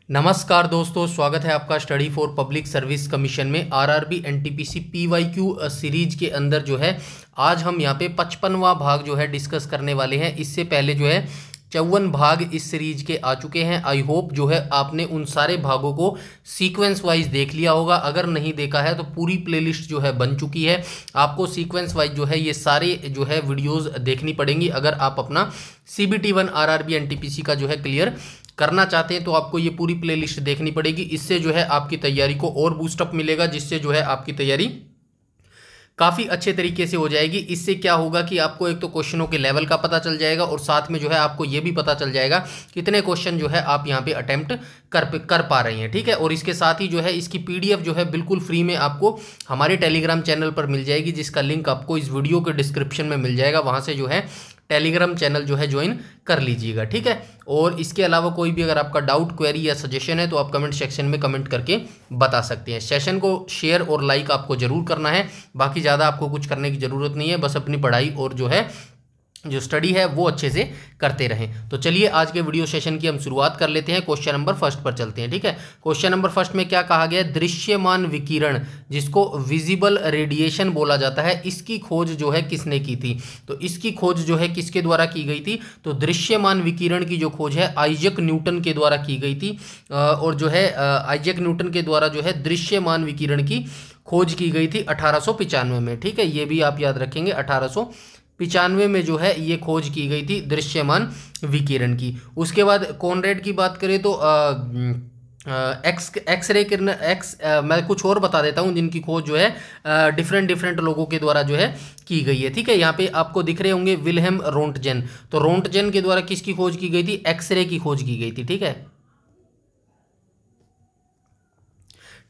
नमस्कार दोस्तों, स्वागत है आपका study for public service commission में आरआरबी एनटीपीसी पीवाईक्यू सीरीज के अंदर जो है आज हम यहाँ पे 55वां भाग जो है डिस्कस करने वाले हैं। इससे पहले जो है 54 भाग इस सीरीज के आ चुके हैं। आई होप जो है आपने उन सारे भागों को सीक्वेंस वाइज देख लिया होगा। अगर नहीं देखा है तो पूरी प्लेलिस्ट जो है बन चुकी है। आपको सीक्वेंस वाइज जो है ये सारे जो है वीडियोस देखनी पड़ेंगी अगर आप अपना CBT1 आरआरबी एनटीपीसी का जो है क्लियर करना चाहते हैं। तो आपको ये पूरी प्लेलिस्ट देखनी पड़ेगी। इससे जो है आपकी तैयारी को और बूस्टअप मिलेगा, जिससे जो है आपकी तैयारी काफ़ी अच्छे तरीके से हो जाएगी। इससे क्या होगा कि आपको एक तो क्वेश्चनों के लेवल का पता चल जाएगा और साथ में जो है आपको ये भी पता चल जाएगा कितने क्वेश्चन जो है आप यहाँ पे अटेम्प्ट कर पा रहे हैं। ठीक है, और इसके साथ ही जो है इसकी PDF जो है बिल्कुल फ्री में आपको हमारे टेलीग्राम चैनल पर मिल जाएगी, जिसका लिंक आपको इस वीडियो के डिस्क्रिप्शन में मिल जाएगा। वहाँ से जो है टेलीग्राम चैनल जो है ज्वाइन कर लीजिएगा। ठीक है, और इसके अलावा कोई भी अगर आपका डाउट, क्वेरी या सजेशन है तो आप कमेंट सेक्शन में कमेंट करके बता सकते हैं। सेशन को शेयर और लाइक आपको ज़रूर करना है। बाकी ज़्यादा आपको कुछ करने की ज़रूरत नहीं है, बस अपनी पढ़ाई और जो है जो स्टडी है वो अच्छे से करते रहें। तो चलिए आज के वीडियो सेशन की हम शुरुआत कर लेते हैं। क्वेश्चन नंबर फर्स्ट पर चलते हैं। ठीक है, क्वेश्चन नंबर फर्स्ट में क्या कहा गया है? दृश्यमान विकिरण, जिसको विजिबल रेडिएशन बोला जाता है, इसकी खोज जो है किसने की थी? तो इसकी खोज जो है किसके द्वारा की गई थी? तो दृश्यमान विकिरण की जो खोज है आइजैक न्यूटन के द्वारा की गई थी। और जो है आइजैक न्यूटन के द्वारा जो है दृश्यमान विकिरण की खोज की गई थी 1895 में। ठीक है, ये भी आप याद रखेंगे। 1895 में जो है ये खोज की गई थी दृश्यमान विकिरण की। उसके बाद कॉनरेड की बात करें तो एक्सरे किरण मैं कुछ और बता देता हूँ जिनकी खोज जो है डिफरेंट लोगों के द्वारा जो है की गई है। ठीक है, यहाँ पे आपको दिख रहे होंगे विल्हेम रोंटजेन। तो रोंटजेन के द्वारा किसकी खोज की गई थी? एक्सरे की खोज की गई थी। ठीक है,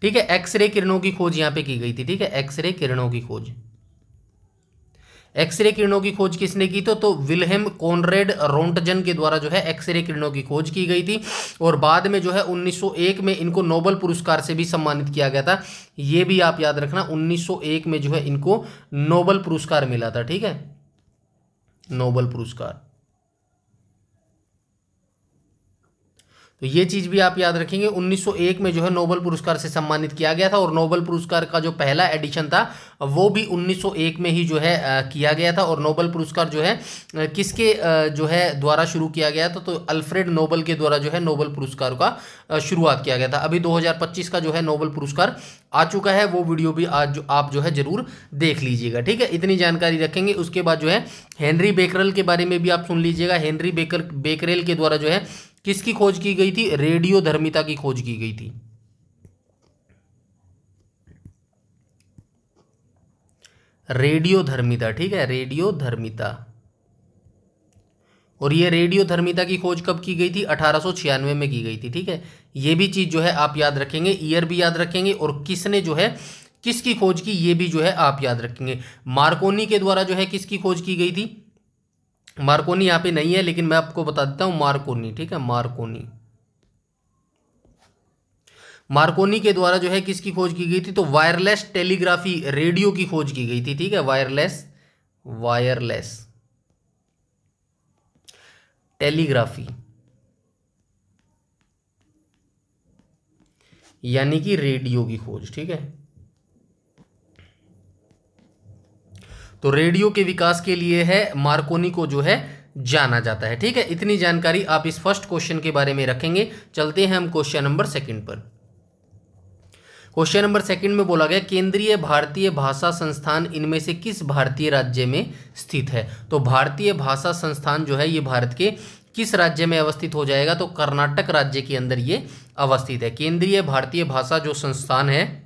ठीक है, एक्सरे किरणों की खोज यहाँ पे की गई थी। ठीक है, एक्सरे किरणों की खोज, एक्सरे किरणों की खोज किसने की? तो विल्हेम कॉनरेड रोंटजन के द्वारा जो है एक्सरे किरणों की खोज की गई थी। और बाद में जो है 1901 में इनको नोबेल पुरस्कार से भी सम्मानित किया गया था। ये भी आप याद रखना, 1901 में जो है इनको नोबेल पुरस्कार मिला था। ठीक है, नोबेल पुरस्कार, तो ये चीज़ भी आप याद रखेंगे। 1901 में जो है नोबेल पुरस्कार से सम्मानित किया गया था। और नोबेल पुरस्कार का जो पहला एडिशन था वो भी 1901 में ही जो है किया गया था। और नोबेल पुरस्कार जो है किसके जो है द्वारा शुरू किया गया था? तो अल्फ्रेड नोबेल के द्वारा जो है नोबेल पुरस्कार का शुरुआत किया गया था। अभी 2025 का जो है नोबेल पुरस्कार आ चुका है, वो वीडियो भी आज आप जो है जरूर देख लीजिएगा। ठीक है, इतनी जानकारी रखेंगे। उसके बाद जो है हेनरी बेकरेल के बारे में भी आप सुन लीजिएगा। हेनरी बेकरेल के द्वारा जो है किसकी खोज की गई थी? रेडियोधर्मिता की खोज की गई थी। रेडियोधर्मिता, ठीक है, रेडियोधर्मिता। और ये रेडियोधर्मिता की खोज कब की गई थी? 1896 में की गई थी। ठीक है, ये भी चीज जो है आप याद रखेंगे, ईयर भी याद रखेंगे और किसने जो है किसकी खोज की ये भी जो है आप याद रखेंगे। मार्कोनी के द्वारा जो है किसकी खोज की गई थी? मार्कोनी यहाँ पे नहीं है लेकिन मैं आपको बता देता हूं, मार्कोनी। ठीक है, मार्कोनी के द्वारा जो है किसकी खोज की गई थी? तो वायरलेस टेलीग्राफी, रेडियो की खोज की गई थी। ठीक है, वायरलेस टेलीग्राफी यानी कि रेडियो की खोज। ठीक है, तो रेडियो के विकास के लिए है मार्कोनी को जो है जाना जाता है। ठीक है, इतनी जानकारी आप इस फर्स्ट क्वेश्चन के बारे में रखेंगे। चलते हैं हम क्वेश्चन नंबर सेकंड पर। क्वेश्चन नंबर सेकंड में बोला गया केंद्रीय भारतीय भाषा संस्थान इनमें से किस भारतीय राज्य में स्थित है? तो भारतीय भाषा संस्थान जो है ये भारत के किस राज्य में अवस्थित हो जाएगा? तो कर्नाटक राज्य के अंदर ये अवस्थित है। केंद्रीय भारतीय भाषा जो संस्थान है,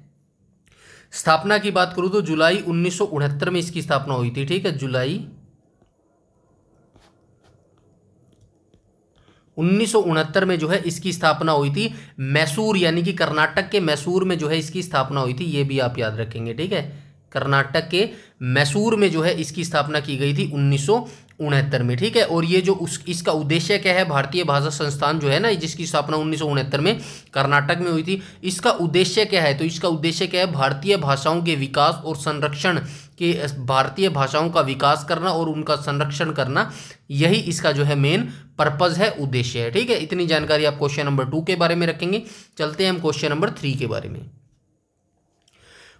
स्थापना की बात करूं तो जुलाई 1969 में इसकी स्थापना हुई थी। ठीक है, जुलाई 1969 में जो है इसकी स्थापना हुई थी। मैसूर यानी कि कर्नाटक के मैसूर में जो है इसकी स्थापना हुई थी, ये भी आप याद रखेंगे। ठीक है, कर्नाटक के मैसूर में जो है इसकी स्थापना की गई थी 1969 में। ठीक है, और ये जो इसका उद्देश्य क्या है? भारतीय भाषा संस्थान जो है ना, जिसकी स्थापना 1969 में कर्नाटक में हुई थी, इसका उद्देश्य क्या है? तो इसका उद्देश्य क्या है? भारतीय भाषाओं के विकास और संरक्षण कि भारतीय भाषाओं का विकास करना और उनका संरक्षण करना, यही इसका जो है मेन पर्पज है, उद्देश्य है। ठीक है, इतनी जानकारी आप क्वेश्चन नंबर 2 के बारे में रखेंगे। चलते हैं हम क्वेश्चन नंबर 3 के बारे में।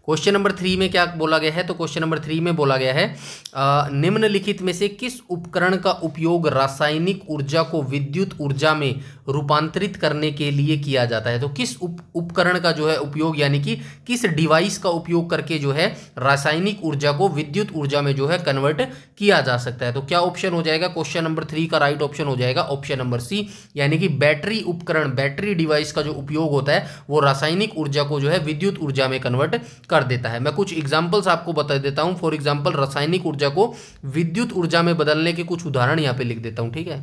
क्वेश्चन नंबर 3 में क्या बोला गया है, तो क्वेश्चन नंबर 3 में बोला गया है निम्नलिखित में से किस उपकरण का उपयोग रासायनिक ऊर्जा को विद्युत ऊर्जा में रूपांतरित करने के लिए किया जाता है। तो किस उपकरण का जो है उपयोग, यानी कि किस डिवाइस का उपयोग करके जो है रासायनिक ऊर्जा को विद्युत ऊर्जा में जो है कन्वर्ट किया जा सकता है। तो क्या ऑप्शन हो जाएगा, क्वेश्चन नंबर 3 का राइट ऑप्शन हो जाएगा ऑप्शन नंबर सी, यानी कि बैटरी उपकरण, बैटरी डिवाइस का जो उपयोग होता है वो रासायनिक ऊर्जा को जो है विद्युत ऊर्जा में कन्वर्ट कर देता है। मैं कुछ एग्जांपल्स आपको बता देता हूं। फॉर एग्जांपल रासायनिक ऊर्जा को विद्युत ऊर्जा में बदलने के कुछ उदाहरण यहां पे लिख देता हूं। ठीक है,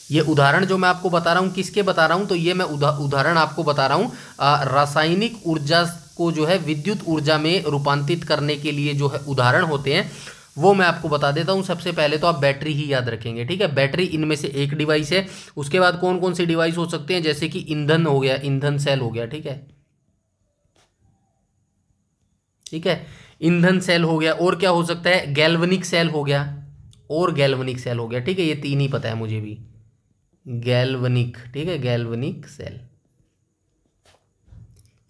ये उदाहरण जो मैं आपको बता रहा हूं किसके बता रहा हूं, तो ये मैं उदाहरण आपको बता रहा हूं रासायनिक ऊर्जा को जो है विद्युत ऊर्जा में रूपांतरित करने के लिए जो है उदाहरण होते हैं वो मैं आपको बता देता हूं। सबसे पहले तो आप बैटरी ही याद रखेंगे। ठीक है, बैटरी इनमें से एक डिवाइस है। उसके बाद कौन कौन सी डिवाइस हो सकते हैं, जैसे कि ईंधन हो गया, ईंधन सेल हो गया। ठीक है, ठीक है, ईंधन सेल हो गया। और क्या हो सकता है, गैल्वनिक सेल हो गया, और गैल्वनिक सेल हो गया। ठीक है, ये 3 ही पता है मुझे भी, गैल्वनिक। ठीक है, गैल्वनिक सेल,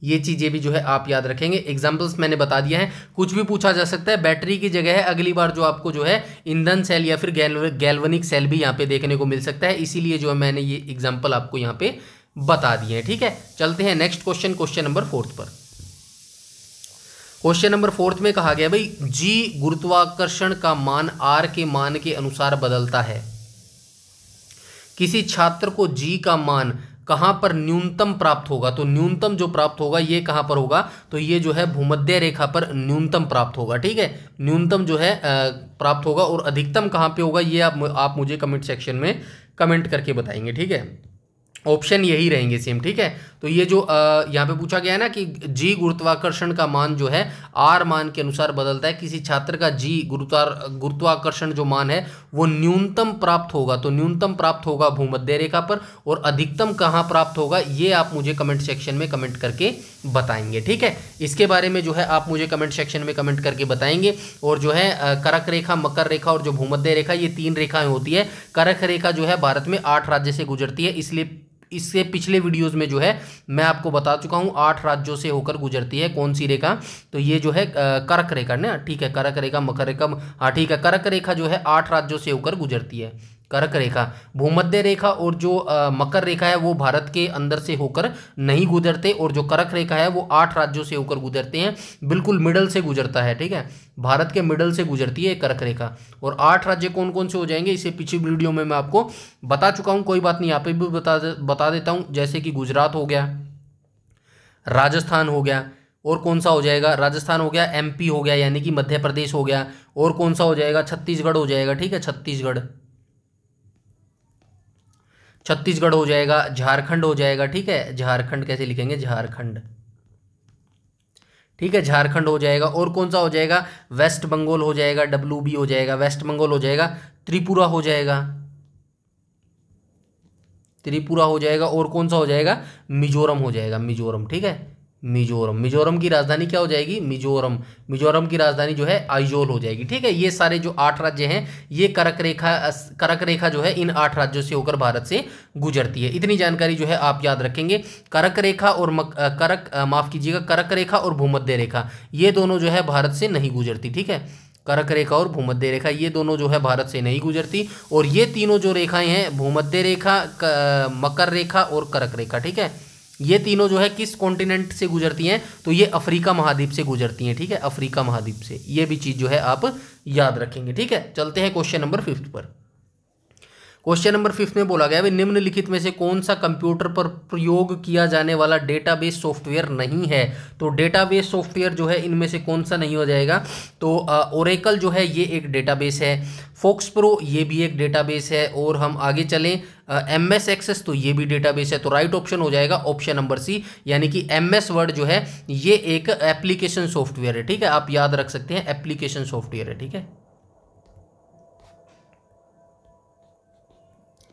ये चीजें भी जो है आप याद रखेंगे। एग्जांपल्स मैंने बता दिया है। कुछ भी पूछा जा सकता है, बैटरी की जगह है अगली बार जो आपको जो है ईंधन सेल या फिर गैल्वनिक सेल भी यहाँ पे देखने को मिल सकता है, इसीलिए जो है मैंने ये एग्जाम्पल आपको यहाँ पे बता दिए हैं। ठीक है, चलते हैं नेक्स्ट क्वेश्चन, क्वेश्चन नंबर 4 पर। क्वेश्चन नंबर 4 में कहा गया भाई जी गुरुत्वाकर्षण का मान आर के मान के अनुसार बदलता है। किसी छात्र को जी का मान कहां पर न्यूनतम प्राप्त होगा, तो न्यूनतम जो प्राप्त होगा ये कहां पर होगा, तो ये जो है भूमध्य रेखा पर न्यूनतम प्राप्त होगा। ठीक है, न्यूनतम जो है प्राप्त होगा, और अधिकतम कहां पे होगा ये आप मुझे कमेंट सेक्शन में कमेंट करके बताएंगे। ठीक है, ऑप्शन यही रहेंगे सेम। ठीक है, तो ये जो यहाँ पे पूछा गया है ना कि जी गुरुत्वाकर्षण का मान जो है आर मान के अनुसार बदलता है। किसी छात्र का जी गुरुत्वाकर्षण जो मान है वो न्यूनतम प्राप्त होगा, तो न्यूनतम प्राप्त होगा भूमध्य रेखा पर, और अधिकतम कहाँ प्राप्त होगा ये आप मुझे कमेंट सेक्शन में कमेंट करके बताएंगे। ठीक है, इसके बारे में जो है आप मुझे कमेंट सेक्शन में कमेंट करके बताएंगे। और जो है करक रेखा, मकर रेखा और जो भूमध्य रेखा, ये 3 रेखाएं होती है। करक रेखा जो है भारत में 8 राज्य से गुजरती है, इसलिए इससे पिछले वीडियोस में जो है मैं आपको बता चुका हूं 8 राज्यों से होकर गुजरती है। कौन सी रेखा, तो ये जो है करक रेखा ना। ठीक है, करक रेखा, मकर रेखा, हाँ ठीक है, करक रेखा जो है 8 राज्यों से होकर गुजरती है, करक रेखा। भूमध्य रेखा और जो मकर रेखा है वो भारत के अंदर से होकर नहीं गुजरते, और जो करक रेखा है वो 8 राज्यों से होकर गुजरते हैं, बिल्कुल मिडल से गुजरता है। ठीक है, भारत के मिडल से गुजरती है करक रेखा। और 8 राज्य कौन कौन से हो जाएंगे इसे पिछली वीडियो में मैं आपको बता चुका हूँ, कोई बात नहीं यहाँ पे भी बता देता हूँ। जैसे कि गुजरात हो गया, राजस्थान हो गया, और कौन सा हो जाएगा, राजस्थान हो गया, एमपी हो गया यानी कि मध्य प्रदेश हो गया, और कौन सा हो जाएगा, छत्तीसगढ़ हो जाएगा। ठीक है, छत्तीसगढ़ हो जाएगा, झारखंड हो जाएगा। ठीक है, झारखंड कैसे लिखेंगे, झारखंड। ठीक है, झारखंड हो जाएगा, और कौन सा हो जाएगा, वेस्ट बंगाल हो जाएगा, WB हो जाएगा, वेस्ट बंगाल हो जाएगा, त्रिपुरा हो जाएगा, त्रिपुरा हो जाएगा, और कौन सा हो जाएगा, मिजोरम हो जाएगा, मिजोरम। ठीक है, मिजोरम। मिजोरम की राजधानी क्या हो जाएगी, मिजोरम। मिजोरम की राजधानी जो है आइजोल हो जाएगी। ठीक है, ये सारे जो 8 राज्य हैं ये करक रेखा जो है इन 8 राज्यों से होकर भारत से गुजरती है। इतनी जानकारी जो है आप याद रखेंगे। करक रेखा और माफ कीजिएगा, करक रेखा और भूमध्य रेखा ये दोनों जो है भारत से नहीं गुजरती। ठीक है, करक रेखा और भूमध्य रेखा ये दोनों जो है भारत से नहीं गुजरती, और ये तीनों जो रेखाएं हैं, भूमध्य रेखा, मकर रेखा और करक रेखा, ठीक है, ये तीनों जो है किस कॉन्टिनेंट से गुजरती हैं, तो ये अफ्रीका महाद्वीप से गुजरती हैं। ठीक है, अफ्रीका महाद्वीप से, ये भी चीज जो है आप याद रखेंगे। ठीक है, चलते हैं क्वेश्चन नंबर 5 पर। क्वेश्चन नंबर 5 में बोला गया है निम्नलिखित में से कौन सा कंप्यूटर पर प्रयोग किया जाने वाला डेटाबेस सॉफ्टवेयर नहीं है। तो डेटाबेस सॉफ्टवेयर जो है इनमें से कौन सा नहीं हो जाएगा, तो ओरेकल जो है ये एक डेटाबेस है, फोक्स प्रो ये भी एक डेटाबेस है, और हम आगे चलें MS एक्सेस तो ये भी डेटाबेस है। तो राइट ऑप्शन हो जाएगा ऑप्शन नंबर सी, यानी कि MS वर्ड जो है ये एक एप्लीकेशन सॉफ्टवेयर है। ठीक है, आप याद रख सकते हैं एप्लीकेशन सॉफ्टवेयर है। ठीक है,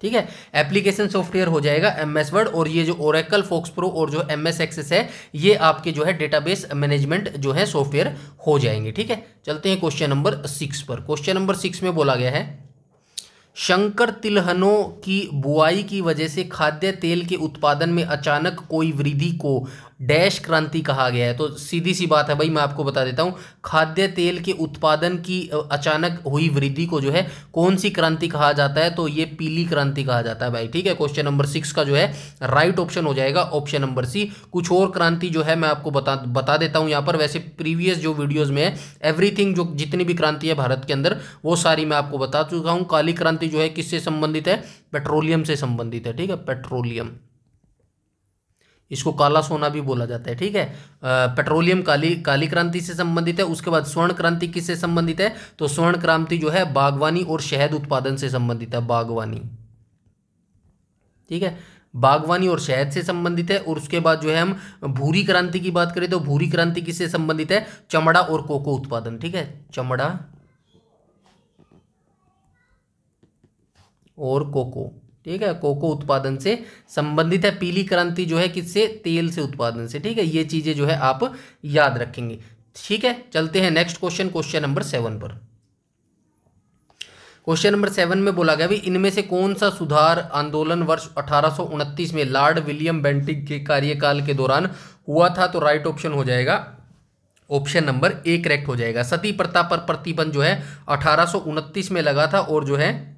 ठीक है। एप्लीकेशन सॉफ्टवेयर हो जाएगा MS वर्ड, और ये जो ओरेकल फोक्स प्रो और जो MS एक्सेस है ये आपके जो है डेटाबेस मैनेजमेंट जो है सॉफ्टवेयर हो जाएंगे। ठीक है, चलते हैं क्वेश्चन नंबर 6 पर। क्वेश्चन नंबर 6 में बोला गया है शंकर तिलहनों की बुआई की वजह से खाद्य तेल के उत्पादन में अचानक कोई वृद्धि को डैश क्रांति कहा गया है। तो सीधी सी बात है भाई, मैं आपको बता देता हूं, खाद्य तेल के उत्पादन की अचानक हुई वृद्धि को जो है कौन सी क्रांति कहा जाता है, तो ये पीली क्रांति कहा जाता है भाई। ठीक है, क्वेश्चन नंबर 6 का जो है राइट ऑप्शन हो जाएगा ऑप्शन नंबर सी। कुछ और क्रांति जो है मैं आपको बता देता हूं यहाँ पर। वैसे प्रीवियस जो वीडियोज में है एवरीथिंग, जो जितनी भी क्रांति है भारत के अंदर वो सारी मैं आपको बता चुका हूँ। काली क्रांति जो है किससे संबंधित है, पेट्रोलियम से संबंधित है। ठीक है, पेट्रोलियम, इसको काला सोना भी बोला जाता है। ठीक है, पेट्रोलियम काली क्रांति से संबंधित है। उसके बाद स्वर्ण क्रांति किससे संबंधित है, तो स्वर्ण क्रांति जो है बागवानी और शहद उत्पादन से संबंधित है, बागवानी। ठीक है, बागवानी और शहद से संबंधित है। और उसके बाद जो है हम भूरी क्रांति की बात करें तो भूरी क्रांति किससे संबंधित है, चमड़ा और कोको उत्पादन। ठीक है, चमड़ा और कोको, ठीक है, कोको उत्पादन से संबंधित है। पीली क्रांति जो है किससे, तेल से उत्पादन से। ठीक है, ये चीजें जो है आप याद रखेंगे। ठीक है, चलते हैं नेक्स्ट क्वेश्चन, क्वेश्चन नंबर 7 पर। क्वेश्चन नंबर 7 में बोला गया भी इनमें से कौन सा सुधार आंदोलन वर्ष 1829 में लॉर्ड विलियम बेंटिंक के कार्यकाल के दौरान हुआ था, तो राइट ऑप्शन हो जाएगा ऑप्शन नंबर ए करेक्ट हो जाएगा। सती प्रथा पर प्रतिबंध जो है 1829 में लगा था, और जो है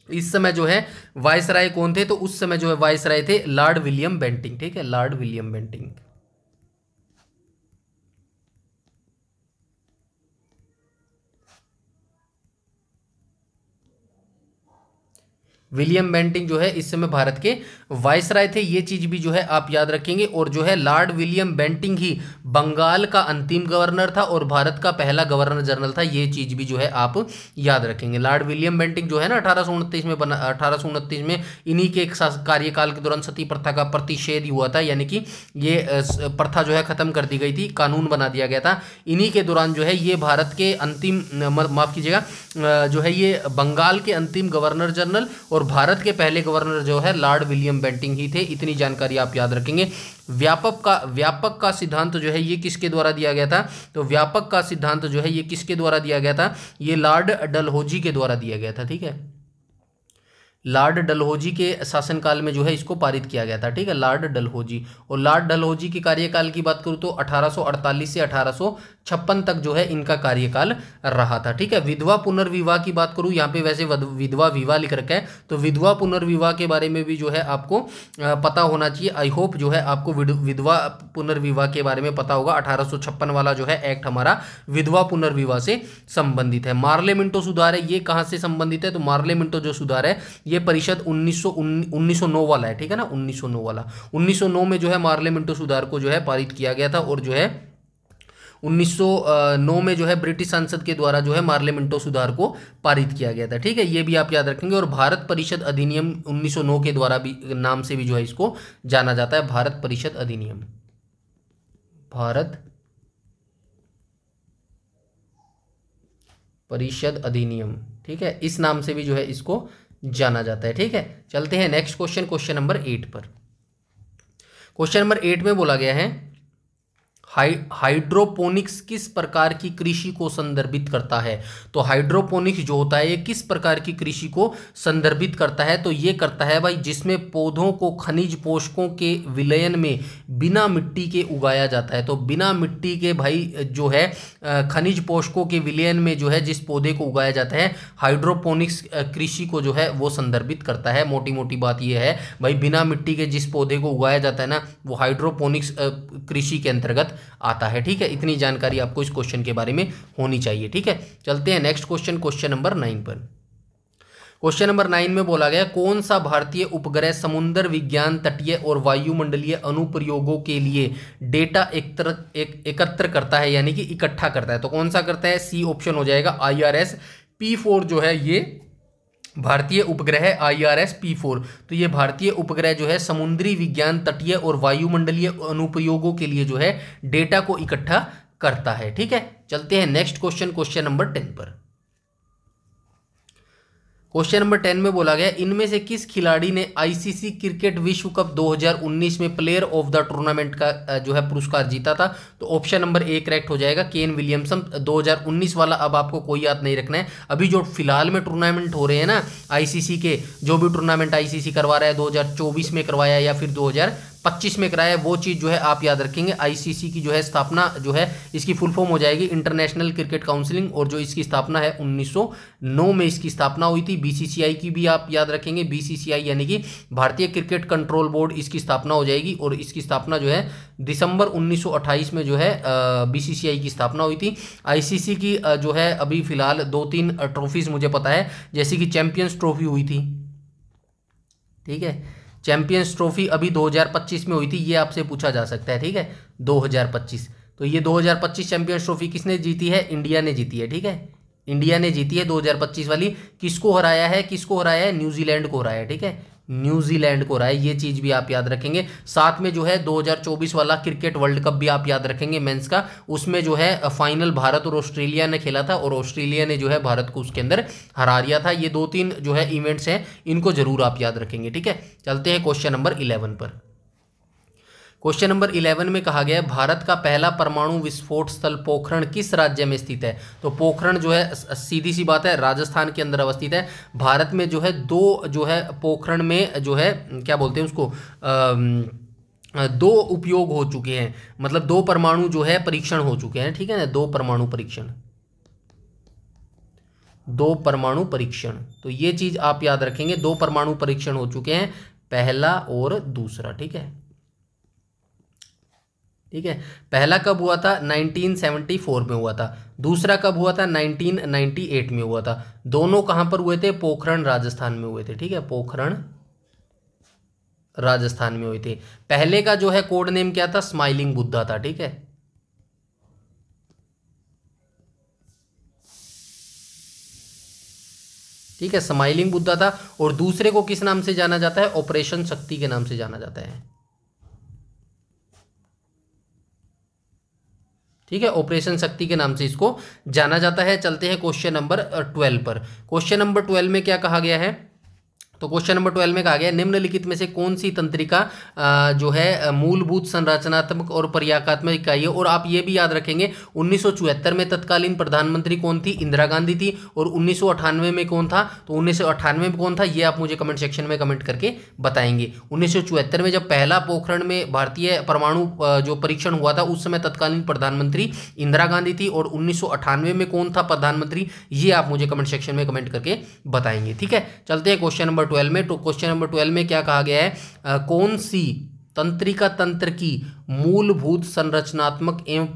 इस समय जो है वायसराय कौन थे, तो उस समय जो है वायसराय थे लॉर्ड विलियम बेंटिंक। ठीक है, Lord William Bentinck. William Bentinck जो है इस समय भारत के वायसराय थे, ये चीज भी जो है आप याद रखेंगे। और जो है लॉर्ड विलियम बेंटिंक ही बंगाल का अंतिम गवर्नर था और भारत का पहला गवर्नर जनरल था, ये चीज भी जो है आप याद रखेंगे। लॉर्ड विलियम बेंटिंक जो है ना 1829 में बना, 1829 में इन्हीं के कार्यकाल के दौरान सती प्रथा का प्रतिषेध हुआ था, यानी कि ये प्रथा जो है खत्म कर दी गई थी, कानून बना दिया गया था। इन्हीं के दौरान जो है ये भारत के अंतिम, माफ कीजिएगा, जो है ये बंगाल के अंतिम गवर्नर जनरल और भारत के पहले गवर्नर जो है लॉर्ड विलियम बेंटिंक ही थे। इतनी जानकारी आप याद रखेंगे। व्यापक का सिद्धांत जो है ये किसके द्वारा दिया गया था, तो व्यापक का सिद्धांत जो है ये किसके द्वारा दिया गया था, ये लॉर्ड डलहौजी के द्वारा दिया गया था। ठीक है, लॉर्ड डलहौजी के शासनकाल में जो है इसको पारित किया गया था। ठीक है, लॉर्ड डलहौजी। और लॉर्ड डलहौजी के कार्यकाल की बात करूँ तो 1848 से 1856 तक जो है इनका कार्यकाल रहा था। ठीक है, विधवा पुनर्विवाह की बात करूँ, यहाँ पे वैसे विधवा विवाह लिख रखा है, तो विधवा पुनर्विवाह के बारे में भी जो है आपको पता होना चाहिए। आई होप जो है आपको विधवा पुनर्विवाह के बारे में पता होगा। 1856 वाला जो है एक्ट हमारा विधवा पुनर्विवाह से संबंधित है। मार्ले मिंटो सुधार है, ये कहाँ से संबंधित है, तो मार्ले मिंटो जो सुधार है ये परिषद 1909 वाला है। ठीक है ना, 1909 वाला, 1909 में जो है मार्ले मिंटो सुधार को जो है पारित किया गया था। और जो है 1909 में जो है ब्रिटिश संसद के द्वारा जो है मार्ले मिंटो सुधार को पारित किया गया था। ठीक है, ये भी आप याद रखेंगे। और भारत परिषद अधिनियम 1909 के द्वारा भी, नाम से भी जो है इसको जाना जाता है, भारत परिषद अधिनियम, भारत परिषद अधिनियम। ठीक है, इस नाम से भी जो है इसको जाना जाता है। ठीक है, चलते हैं नेक्स्ट क्वेश्चन, क्वेश्चन नंबर 8 पर। क्वेश्चन नंबर 8 में बोला गया है हाइड्रोपोनिक्स किस प्रकार की कृषि को संदर्भित करता है, तो हाइड्रोपोनिक्स जो होता है ये किस प्रकार की कृषि को संदर्भित करता है, तो ये करता है भाई जिसमें पौधों को खनिज पोषकों के विलयन में बिना मिट्टी के उगाया जाता है। तो बिना मिट्टी के भाई जो है खनिज पोषकों के विलयन में जो है जिस पौधे को उगाया जाता है, हाइड्रोपोनिक्स कृषि को जो है वो संदर्भित करता है। मोटी मोटी बात ये है भाई, बिना मिट्टी के जिस पौधे को उगाया जाता है ना, वो हाइड्रोपोनिक्स कृषि के अंतर्गत आता है। ठीक है, इतनी जानकारी आपको इस क्वेश्चन के बारे में होनी चाहिए। ठीक है, चलते हैं नेक्स्ट क्वेश्चन, क्वेश्चन नंबर 9 पर। क्वेश्चन नंबर 9 में बोला गया कौन सा भारतीय उपग्रह समुद्र विज्ञान, तटीय और वायुमंडलीय अनुप्रयोगों के लिए डेटा एकत्र करता है, यानी कि इकट्ठा करता है, तो कौन सा करता है, सी ऑप्शन हो जाएगा IRS P4 जो है ये भारतीय उपग्रह है, IRS P4। तो ये भारतीय उपग्रह जो है समुद्री विज्ञान, तटीय और वायुमंडलीय अनुप्रयोगों के लिए जो है डेटा को इकट्ठा करता है। ठीक है, चलते हैं नेक्स्ट क्वेश्चन, क्वेश्चन नंबर 10 पर। क्वेश्चन नंबर 10 में बोला गया इनमें से किस खिलाड़ी ने आईसीसी क्रिकेट विश्व कप 2019 में प्लेयर ऑफ द टूर्नामेंट का जो है पुरस्कार जीता था? तो ऑप्शन नंबर ए करेक्ट हो जाएगा, केन विलियमसन। 2019 वाला अब आपको कोई याद नहीं रखना है, अभी जो फिलहाल में टूर्नामेंट हो रहे हैं ना आईसीसी के, जो भी टूर्नामेंट आईसीसी करवा रहा है 2024 में करवाया या फिर 2025 में कराया, वो चीज़ जो है आप याद रखेंगे। आईसीसी की जो है स्थापना जो है इसकी फुल फॉर्म हो जाएगी इंटरनेशनल क्रिकेट काउंसिलिंग, और जो इसकी स्थापना है 1909 में इसकी स्थापना हुई थी। बीसीसीआई की भी आप याद रखेंगे, बीसीसीआई यानी कि भारतीय क्रिकेट कंट्रोल बोर्ड, इसकी स्थापना हो जाएगी और इसकी स्थापना जो है दिसंबर 1928 में जो है बीसीसीआई की स्थापना हुई थी। आईसीसी की जो है अभी फिलहाल 2-3 ट्रॉफीज मुझे पता है, जैसे कि चैंपियंस ट्रॉफी हुई थी, ठीक है, चैंपियंस ट्रॉफी अभी 2025 में हुई थी, ये आपसे पूछा जा सकता है, ठीक है, 2025। तो ये 2025 चैंपियंस ट्रॉफी किसने जीती है? इंडिया ने जीती है, ठीक है, इंडिया ने जीती है 2025 वाली। किसको हराया है? किसको हराया है? न्यूजीलैंड को हराया है, ठीक है, न्यूजीलैंड को हराया, ये चीज़ भी आप याद रखेंगे। साथ में जो है 2024 वाला क्रिकेट वर्ल्ड कप भी आप याद रखेंगे मेंस का, उसमें जो है फाइनल भारत और ऑस्ट्रेलिया ने खेला था और ऑस्ट्रेलिया ने जो है भारत को उसके अंदर हरा दिया था। ये 2-3 जो है इवेंट्स हैं, इनको जरूर आप याद रखेंगे, ठीक है। चलते हैं क्वेश्चन नंबर 11 पर। क्वेश्चन नंबर 11 में कहा गया है भारत का पहला परमाणु विस्फोट स्थल पोखरण किस राज्य में स्थित है? तो पोखरण जो है सीधी सी बात है राजस्थान के अंदर अवस्थित है। भारत में जो है 2 जो है पोखरण में जो है क्या बोलते हैं उसको 2 उपयोग हो चुके हैं, मतलब 2 परमाणु जो है परीक्षण हो चुके हैं, ठीक है ना, 2 परमाणु परीक्षण, 2 परमाणु परीक्षण। तो ये चीज आप याद रखेंगे, 2 परमाणु परीक्षण हो चुके हैं, पहला और दूसरा, ठीक है, ठीक है। पहला कब हुआ था? 1974 में हुआ था, दूसरा कब हुआ था? 1998 में हुआ था। दोनों कहां पर हुए थे? पोखरण राजस्थान में हुए थे, ठीक है, पोखरण राजस्थान में हुए थे। पहले का जो है कोड नेम क्या था? स्माइलिंग बुद्धा था, ठीक है, ठीक है, स्माइलिंग बुद्धा था। और दूसरे को किस नाम से जाना जाता है? ऑपरेशन शक्ति के नाम से जाना जाता है, ठीक है, ऑपरेशन शक्ति के नाम से इसको जाना जाता है। चलते हैं क्वेश्चन नंबर 12 पर। क्वेश्चन नंबर 12 में क्या कहा गया है? तो क्वेश्चन नंबर 12 में कहा गया निम्नलिखित में से कौन सी तंत्रिका जो है मूलभूत संरचनात्मक और पर्याकात्मक इकाई है? और आप ये भी याद रखेंगे 1974 में तत्कालीन प्रधानमंत्री कौन थी? इंदिरा गांधी थी। और 1998 में कौन था? तो 1998 में कौन था, ये आप मुझे कमेंट सेक्शन में कमेंट करके बताएंगे। 1974 में जब पहला पोखरण में भारतीय परमाणु जो परीक्षण हुआ था, उस समय तत्कालीन प्रधानमंत्री इंदिरा गांधी थी। और 1998 में कौन था प्रधानमंत्री, ये आप मुझे कमेंट सेक्शन में कमेंट करके बताएंगे, ठीक है। चलते हैं क्वेश्चन नंबर 12 में। तो क्वेश्चन नंबर 12 में क्या कहा गया है? कौन सी तंत्रिका तंत्र की मूलभूत संरचनात्मक एवं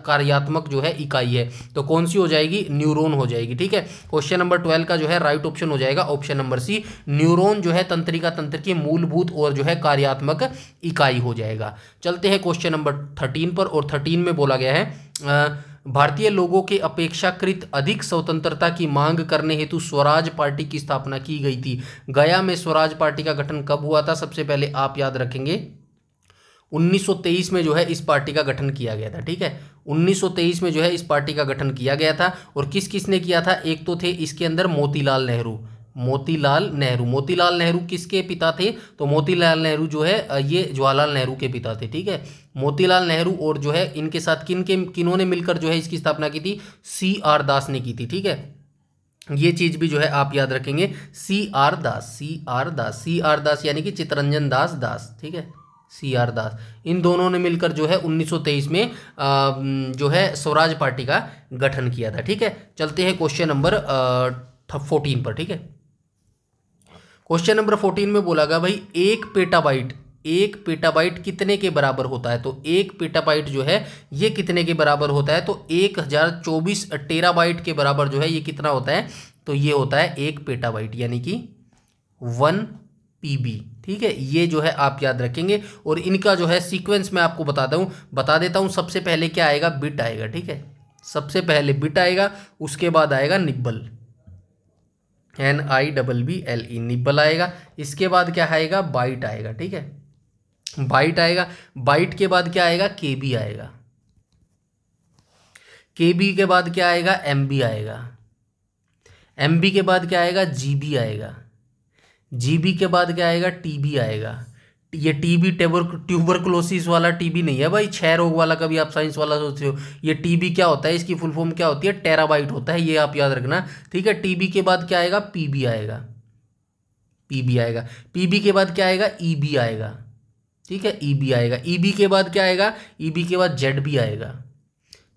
कार्यात्मक जो है इकाई है? तो कौन सी हो जाएगी? न्यूरॉन हो जाएगी, ठीक है। क्वेश्चन नंबर 12 का जो है राइट ऑप्शन हो जाएगा ऑप्शन नंबर सी, न्यूरॉन जो है तंत्रिका तंत्र की मूलभूत और जो है कार्यात्मक इकाई हो जाएगा। चलते हैं क्वेश्चन नंबर 13 पर। और 13 में बोला गया है भारतीय लोगों के अपेक्षाकृत अधिक स्वतंत्रता की मांग करने हेतु स्वराज पार्टी की स्थापना की गई थी। गया में स्वराज पार्टी का गठन कब हुआ था? सबसे पहले आप याद रखेंगे 1923 में जो है इस पार्टी का गठन किया गया था, ठीक है, 1923 में जो है इस पार्टी का गठन किया गया था। और किस किस ने किया था? एक तो थे इसके अंदर मोतीलाल नेहरू, मोतीलाल नेहरू। मोतीलाल नेहरू किसके पिता थे? तो मोतीलाल नेहरू जो है ये जवाहरलाल नेहरू के पिता थे, ठीक है, मोतीलाल नेहरू। और जो है इनके साथ किन्होंने मिलकर जो है इसकी स्थापना की थी? CR दास ने की थी, ठीक है, ये चीज भी जो है आप याद रखेंगे, CR दास, CR दास, CR दास यानी कि चित्तरंजन दास, ठीक है, CR दास। इन दोनों ने मिलकर जो है 1923 में जो है स्वराज पार्टी का गठन किया था, ठीक है। चलते हैं क्वेश्चन नंबर 14 पर, ठीक है। क्वेश्चन नंबर 14 में बोला गया भाई 1 पेटाबाइट कितने के बराबर होता है? तो 1 पेटाबाइट जो है ये कितने के बराबर होता है? तो 1024 टेराबाइट के बराबर जो है ये कितना होता है? तो ये होता है 1 पेटाबाइट यानी कि 1 PB, ठीक है, ये जो है आप याद रखेंगे। और इनका जो है सीक्वेंस मैं आपको बता देता हूँ। सबसे पहले क्या आएगा? बिट आएगा, ठीक है, सबसे पहले बिट आएगा, उसके बाद आएगा निब्बल, NIBBLE, निब्बल आएगा। इसके बाद क्या आएगा? बाइट आएगा, ठीक है, बाइट आएगा। बाइट के बाद क्या आएगा? KB आएगा। KB के बाद क्या आएगा? MB आएगा। MB के बाद क्या आएगा, GB आएगा। GB के बाद क्या आएगा, TB आएगा। ये TB ट्यूबरकुलोसिस वाला TB नहीं है भाई, क्षय रोग वाला, कभी आप साइंस वाला सोचते हो। ये TB क्या होता है, इसकी फुल फॉर्म क्या होती है, टेराबाइट होता है, ये आप याद रखना, ठीक है। TB के बाद क्या आएगा, PB आएगा, PB आएगा। PB के बाद क्या आएगा, EB आएगा, ठीक है, EB आएगा। EB के बाद क्या आएगा, EB के बाद ZB आएगा।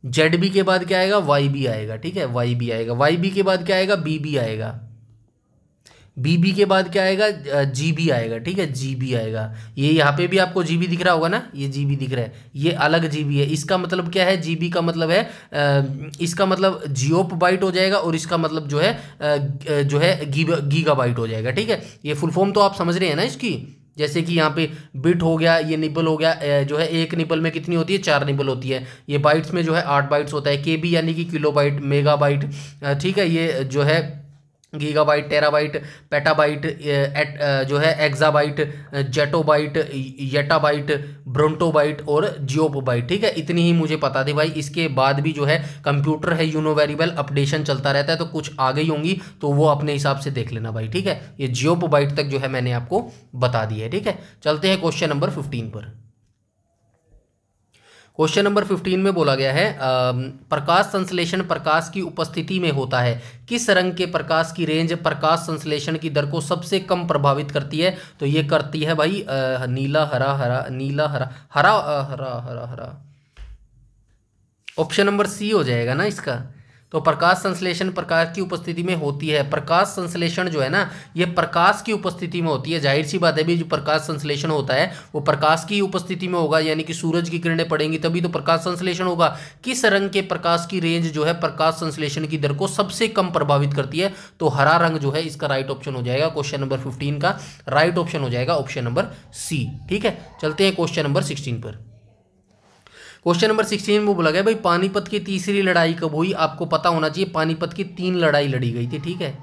ZB के बाद क्या आएगा, YB आएगा, ठीक है, YB आएगा। YB के बाद क्या आएगा, BB आएगा। BB के बाद क्या आएगा, GB आएगा, ठीक है, GB आएगा। ये यहाँ पे भी आपको GB दिख रहा होगा ना, ये GB दिख रहा है, ये अलग GB है। इसका मतलब क्या है, GB का मतलब है इसका मतलब जियोबाइट हो जाएगा, और इसका मतलब जो है गीगाबाइट हो जाएगा, ठीक है। ये फुल फॉर्म तो आप समझ रहे हैं ना इसकी। जैसे कि यहाँ पे बिट हो गया, ये निबल हो गया, जो है एक निबल में कितनी होती है, 4 निबल होती है। ये बाइट्स में जो है 8 बाइट्स होता है। KB यानी कि किलोबाइट, मेगाबाइट, ठीक है, ये जो है गीगाबाइट, टेराबाइट, पेटाबाइट, जो है एक्साबाइट, जेटोबाइट, येटाबाइट, ब्रोंटोबाइट और जियोबाइट, ठीक है। इतनी ही मुझे पता थी भाई। इसके बाद भी जो है कंप्यूटर है यूनोवेरिएबल, अपडेशन चलता रहता है, तो कुछ आ गई होंगी तो वो अपने हिसाब से देख लेना भाई, ठीक है। ये जियोबाइट तक जो है मैंने आपको बता दी है, ठीक है। चलते हैं क्वेश्चन नंबर 15 पर। क्वेश्चन नंबर 15 में बोला गया है प्रकाश संश्लेषण प्रकाश की उपस्थिति में होता है। किस रंग के प्रकाश की रेंज प्रकाश संश्लेषण की दर को सबसे कम प्रभावित करती है? तो ये करती है भाई नीला, हरा, हरा, नीला, हरा, हरा, हरा, हरा, हरा। ऑप्शन नंबर C हो जाएगा ना इसका। तो प्रकाश संश्लेषण प्रकाश की उपस्थिति में होती है। प्रकाश संश्लेषण जो है ना, ये प्रकाश की उपस्थिति में होती है। जाहिर सी बात है भी, जो प्रकाश संश्लेषण होता है वो प्रकाश की उपस्थिति में होगा, यानी कि सूरज की किरणें पड़ेंगी तभी तो प्रकाश संश्लेषण होगा। किस रंग के प्रकाश की रेंज जो है प्रकाश संश्लेषण की दर को सबसे कम प्रभावित करती है? तो हरा रंग जो है इसका राइट ऑप्शन हो जाएगा। क्वेश्चन नंबर 15 का राइट ऑप्शन हो जाएगा ऑप्शन नंबर C, ठीक है। चलते हैं क्वेश्चन नंबर 16 पर। क्वेश्चन नंबर 16 में बोला गया भाई पानीपत की तीसरी लड़ाई कब हुई? आपको पता होना चाहिए पानीपत की 3 लड़ाई लड़ी गई थी, ठीक है।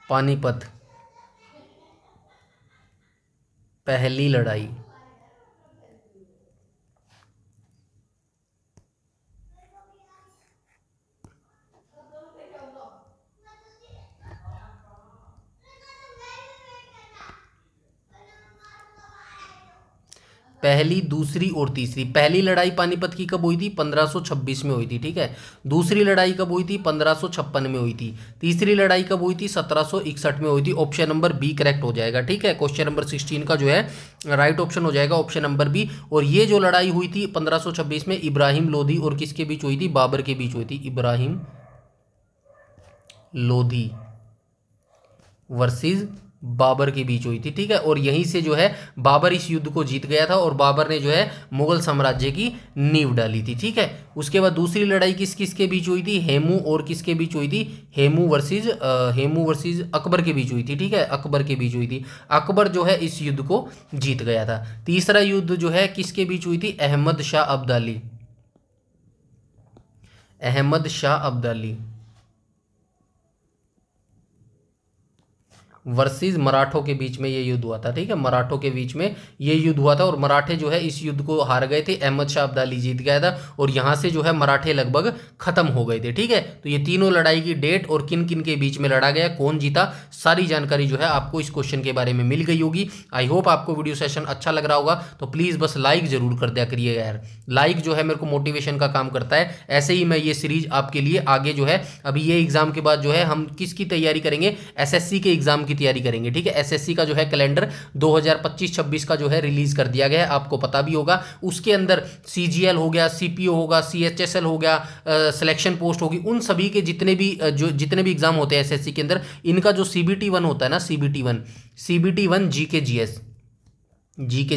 पानीपत पहली लड़ाई, पहली, दूसरी और तीसरी। पहली लड़ाई पानीपत की कब हुई थी? 1526 में हुई थी, ठीक है। दूसरी लड़ाई कब हुई थी? 1556 में हुई थी। तीसरी लड़ाई कब हुई थी? 1761 में हुई थी। ऑप्शन नंबर B करेक्ट हो जाएगा, ठीक है। क्वेश्चन नंबर 16 का जो है राइट ऑप्शन हो जाएगा ऑप्शन नंबर B। और ये जो लड़ाई हुई थी 1526 में इब्राहिम लोधी और किसके बीच हुई थी? बाबर के बीच हुई थी। इब्राहिम लोधी वर्सेस बाबर के बीच हुई थी, ठीक है। और यहीं से जो है बाबर इस युद्ध को जीत गया था और बाबर ने जो है मुगल साम्राज्य की नींव डाली थी, ठीक है। उसके बाद दूसरी लड़ाई किस किस के बीच हुई थी? हेमू और किसके बीच हुई थी? हेमू वर्सेस अकबर के बीच हुई थी, ठीक है। अकबर के बीच हुई थी। अकबर जो है इस युद्ध को जीत गया था। तीसरा युद्ध जो है किसके बीच हुई थी? अहमद शाह अब्दाली वर्सेस मराठों के बीच में ये युद्ध हुआ था, ठीक है। मराठों के बीच में ये युद्ध हुआ था और मराठे जो है इस युद्ध को हार गए थे। अहमद शाह अब्दाली जीत गया था और यहाँ से जो है मराठे लगभग खत्म हो गए थे, ठीक है। तो ये तीनों लड़ाई की डेट और किन किन के बीच में लड़ा गया, कौन जीता, सारी जानकारी जो है आपको इस क्वेश्चन के बारे में मिल गई होगी। आई होप आपको वीडियो सेशन अच्छा लग रहा होगा। तो प्लीज़ बस लाइक जरूर कर दिया करिएगा यार। लाइक जो है मेरे को मोटिवेशन का काम करता है। ऐसे ही मैं ये सीरीज आपके लिए आगे जो है अभी ये एग्जाम के बाद जो है हम किसकी तैयारी करेंगे? SSC के एग्जाम की तैयारी करेंगे, ठीक है। SSC का जो है कैलेंडर 2025-26 का जो है रिलीज कर दिया गया है, आपको पता भी होगा। उसके अंदर CGL हो गया, CPO होगा, CHSL हो गया, सिलेक्शन पोस्ट होगी, उन सभी के जितने भी एग्जाम होते हैं SSC के अंदर, इनका जो CBT 1 होता है ना, CBT 1 GK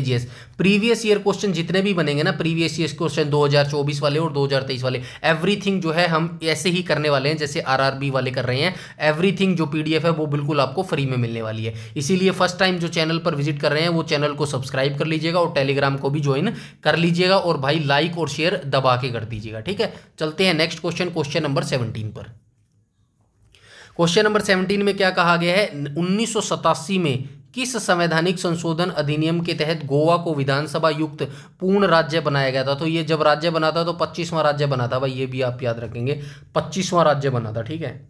GS previous year question जितने भी बनेंगे ना, प्रीवियस ईयर क्वेश्चन 2024 वाले और 2023 वाले, एवरीथिंग जो है हम ऐसे ही करने वाले हैं जैसे RRB वाले कर रहे हैं। एवरीथिंग जो PDF है वो बिल्कुल आपको फ्री में मिलने वाली है। इसीलिए फर्स्ट टाइम जो चैनल पर विजिट कर रहे हैं वो चैनल को सब्सक्राइब कर लीजिएगा और टेलीग्राम को भी ज्वाइन कर लीजिएगा और भाई लाइक और शेयर दबा के कर दीजिएगा, ठीक है। चलते हैं नेक्स्ट क्वेश्चन नंबर 17 पर। क्वेश्चन नंबर 17 में क्या कहा गया है? 1987 में किस संवैधानिक संशोधन अधिनियम के तहत गोवा को विधानसभा युक्त पूर्ण राज्य बनाया गया था? तो ये जब राज्य बना था तो 25वां राज्य बना था भाई, ये भी आप याद रखेंगे, 25वां राज्य बना था। ठीक है,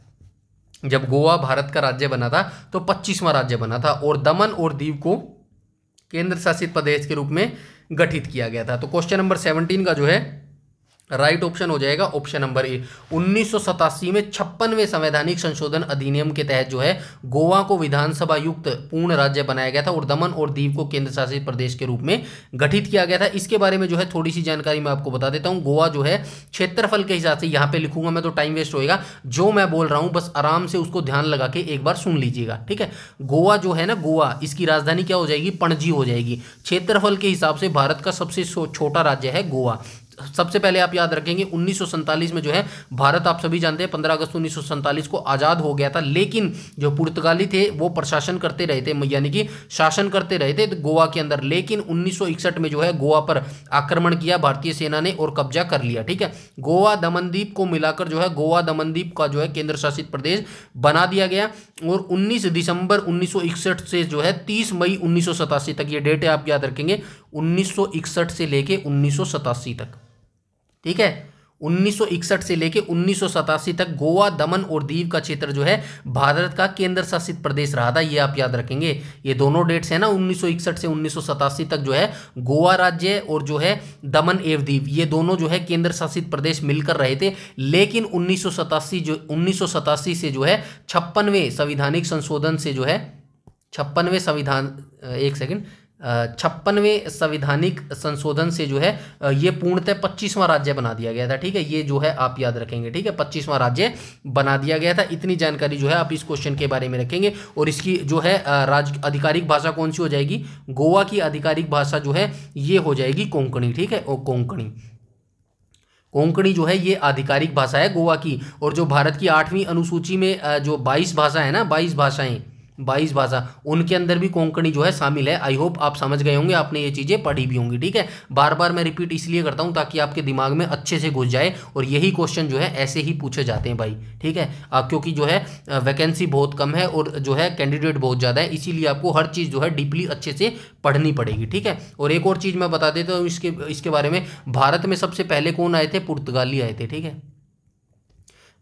जब गोवा भारत का राज्य बना था तो 25वां राज्य बना था, और दमन और दीव को केंद्र शासित प्रदेश के रूप में गठित किया गया था। तो क्वेश्चन नंबर 17 का जो है राइट ऑप्शन हो जाएगा ऑप्शन नंबर ए। 1987 में 56वें संवैधानिक संशोधन अधिनियम के तहत जो है गोवा को विधानसभा युक्त पूर्ण राज्य बनाया गया था और दमन और दीव को केंद्र शासित प्रदेश के रूप में गठित किया गया था। इसके बारे में जो है थोड़ी सी जानकारी मैं आपको बता देता हूं। गोवा जो है क्षेत्रफल के हिसाब से, यहाँ पे लिखूंगा मैं तो टाइम वेस्ट होएगा, जो मैं बोल रहा हूं बस आराम से उसको ध्यान लगा के एक बार सुन लीजिएगा। ठीक है, गोवा जो है ना, गोवा, इसकी राजधानी क्या हो जाएगी? पणजी हो जाएगी। क्षेत्रफल के हिसाब से भारत का सबसे छोटा राज्य है गोवा। सबसे पहले आप याद रखेंगे 1947 में जो है भारत, आप सभी जानते हैं 15 अगस्त 1947 को आज़ाद हो गया था, लेकिन जो पुर्तगाली थे वो प्रशासन करते रहे थे, यानी कि शासन करते रहे थे गोवा के अंदर। लेकिन 1961 में जो है गोवा पर आक्रमण किया भारतीय सेना ने और कब्जा कर लिया। ठीक है, गोवा दमनदीप को मिलाकर जो है गोवा दमनदीप का जो है केंद्र शासित प्रदेश बना दिया गया, और 19 दिसंबर 1961 से जो है 30 मई 1987 तक, ये डेट है आप याद रखेंगे, 1961 से लेके 1987 तक। ठीक है, 1961 से लेके 1987 तक गोवा, दमन और दीव का क्षेत्र जो है भारत का केंद्र शासित प्रदेश रहा था। ये आप याद रखेंगे, ये दोनों डेट्स है ना, 1961 से 1987 तक जो है गोवा राज्य और जो है दमन एवं दीव, ये दोनों जो है केंद्र शासित प्रदेश मिलकर रहे थे। लेकिन 1987 से जो है 56वें संवैधानिक संशोधन से जो है 56वें संवैधानिक संशोधन से जो है ये पूर्णतः 25वां राज्य बना दिया गया था। ठीक है, ये जो है आप याद रखेंगे। ठीक है, 25वां राज्य बना दिया गया था। इतनी जानकारी जो है आप इस क्वेश्चन के बारे में रखेंगे। और इसकी जो है राज्य आधिकारिक भाषा कौन सी हो जाएगी? गोवा की आधिकारिक भाषा जो है ये हो जाएगी कोंकणी। ठीक है, और कोंकणी जो है ये आधिकारिक भाषा है गोवा की। और जो भारत की 8वीं अनुसूची में जो 22 भाषा है ना, 22 भाषा, उनके अंदर भी कोंकणी जो है शामिल है। आई होप आप समझ गए होंगे, आपने ये चीज़ें पढ़ी भी होंगी। ठीक है, बार बार मैं रिपीट इसलिए करता हूं ताकि आपके दिमाग में अच्छे से घुस जाए, और यही क्वेश्चन जो है ऐसे ही पूछे जाते हैं भाई। ठीक है, क्योंकि जो है वैकेंसी बहुत कम है और जो है कैंडिडेट बहुत ज़्यादा है, इसीलिए आपको हर चीज़ जो है डीपली अच्छे से पढ़नी पड़ेगी। ठीक है, और एक और चीज़ मैं बता देता हूँ इसके बारे में, भारत में सबसे पहले कौन आए थे? पुर्तगाली आए थे। ठीक है,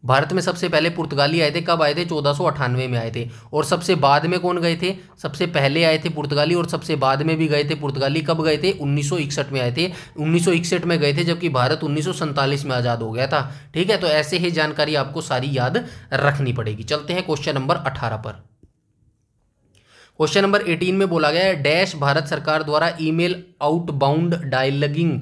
भारत में सबसे पहले पुर्तगाली आए थे। कब आए थे? 1498 में आए थे। और सबसे बाद में कौन गए थे? सबसे पहले आए थे पुर्तगाली, और सबसे बाद में भी गए थे पुर्तगाली। कब गए थे? 1961 में आए थे। 1961 में गए थे, जबकि भारत 1947 में आज़ाद हो गया था। ठीक है, तो ऐसे ही जानकारी आपको सारी याद रखनी पड़ेगी। चलते हैं क्वेश्चन नंबर 18 पर। क्वेश्चन नंबर 18 में बोला गया है, डैश भारत सरकार द्वारा ईमेल, आउटबाउंड डायलॉगिंग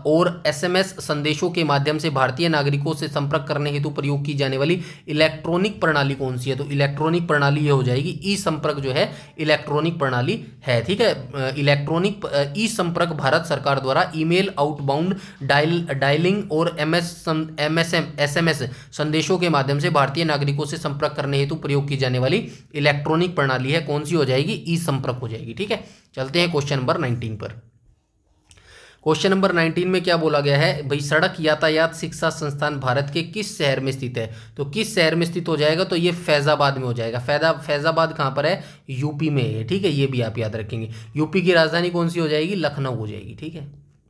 और SMS संदेशों के माध्यम से भारतीय नागरिकों से संपर्क करने हेतु प्रयोग की जाने वाली इलेक्ट्रॉनिक प्रणाली कौन सी है? तो इलेक्ट्रॉनिक प्रणाली ये हो जाएगी ई संपर्क, जो है इलेक्ट्रॉनिक प्रणाली है। ठीक है, इलेक्ट्रॉनिक ई संपर्क भारत सरकार द्वारा ईमेल, आउटबाउंड डायलिंग और SMS संदेशों के माध्यम से भारतीय नागरिकों से संपर्क करने हेतु प्रयोग की जाने वाली इलेक्ट्रॉनिक प्रणाली है। कौन सी हो जाएगी? ई संपर्क हो जाएगी। ठीक है, चलते हैं क्वेश्चन नंबर 19 पर। क्वेश्चन नंबर 19 में क्या बोला गया है भाई? सड़क यातायात शिक्षा संस्थान भारत के किस शहर में स्थित है? तो किस शहर में स्थित हो जाएगा? तो ये फैजाबाद में हो जाएगा। फैजाबाद कहाँ पर है? यूपी में है। ठीक है, ये भी आप याद रखेंगे। यूपी की राजधानी कौन सी हो जाएगी? लखनऊ हो जाएगी। ठीक है,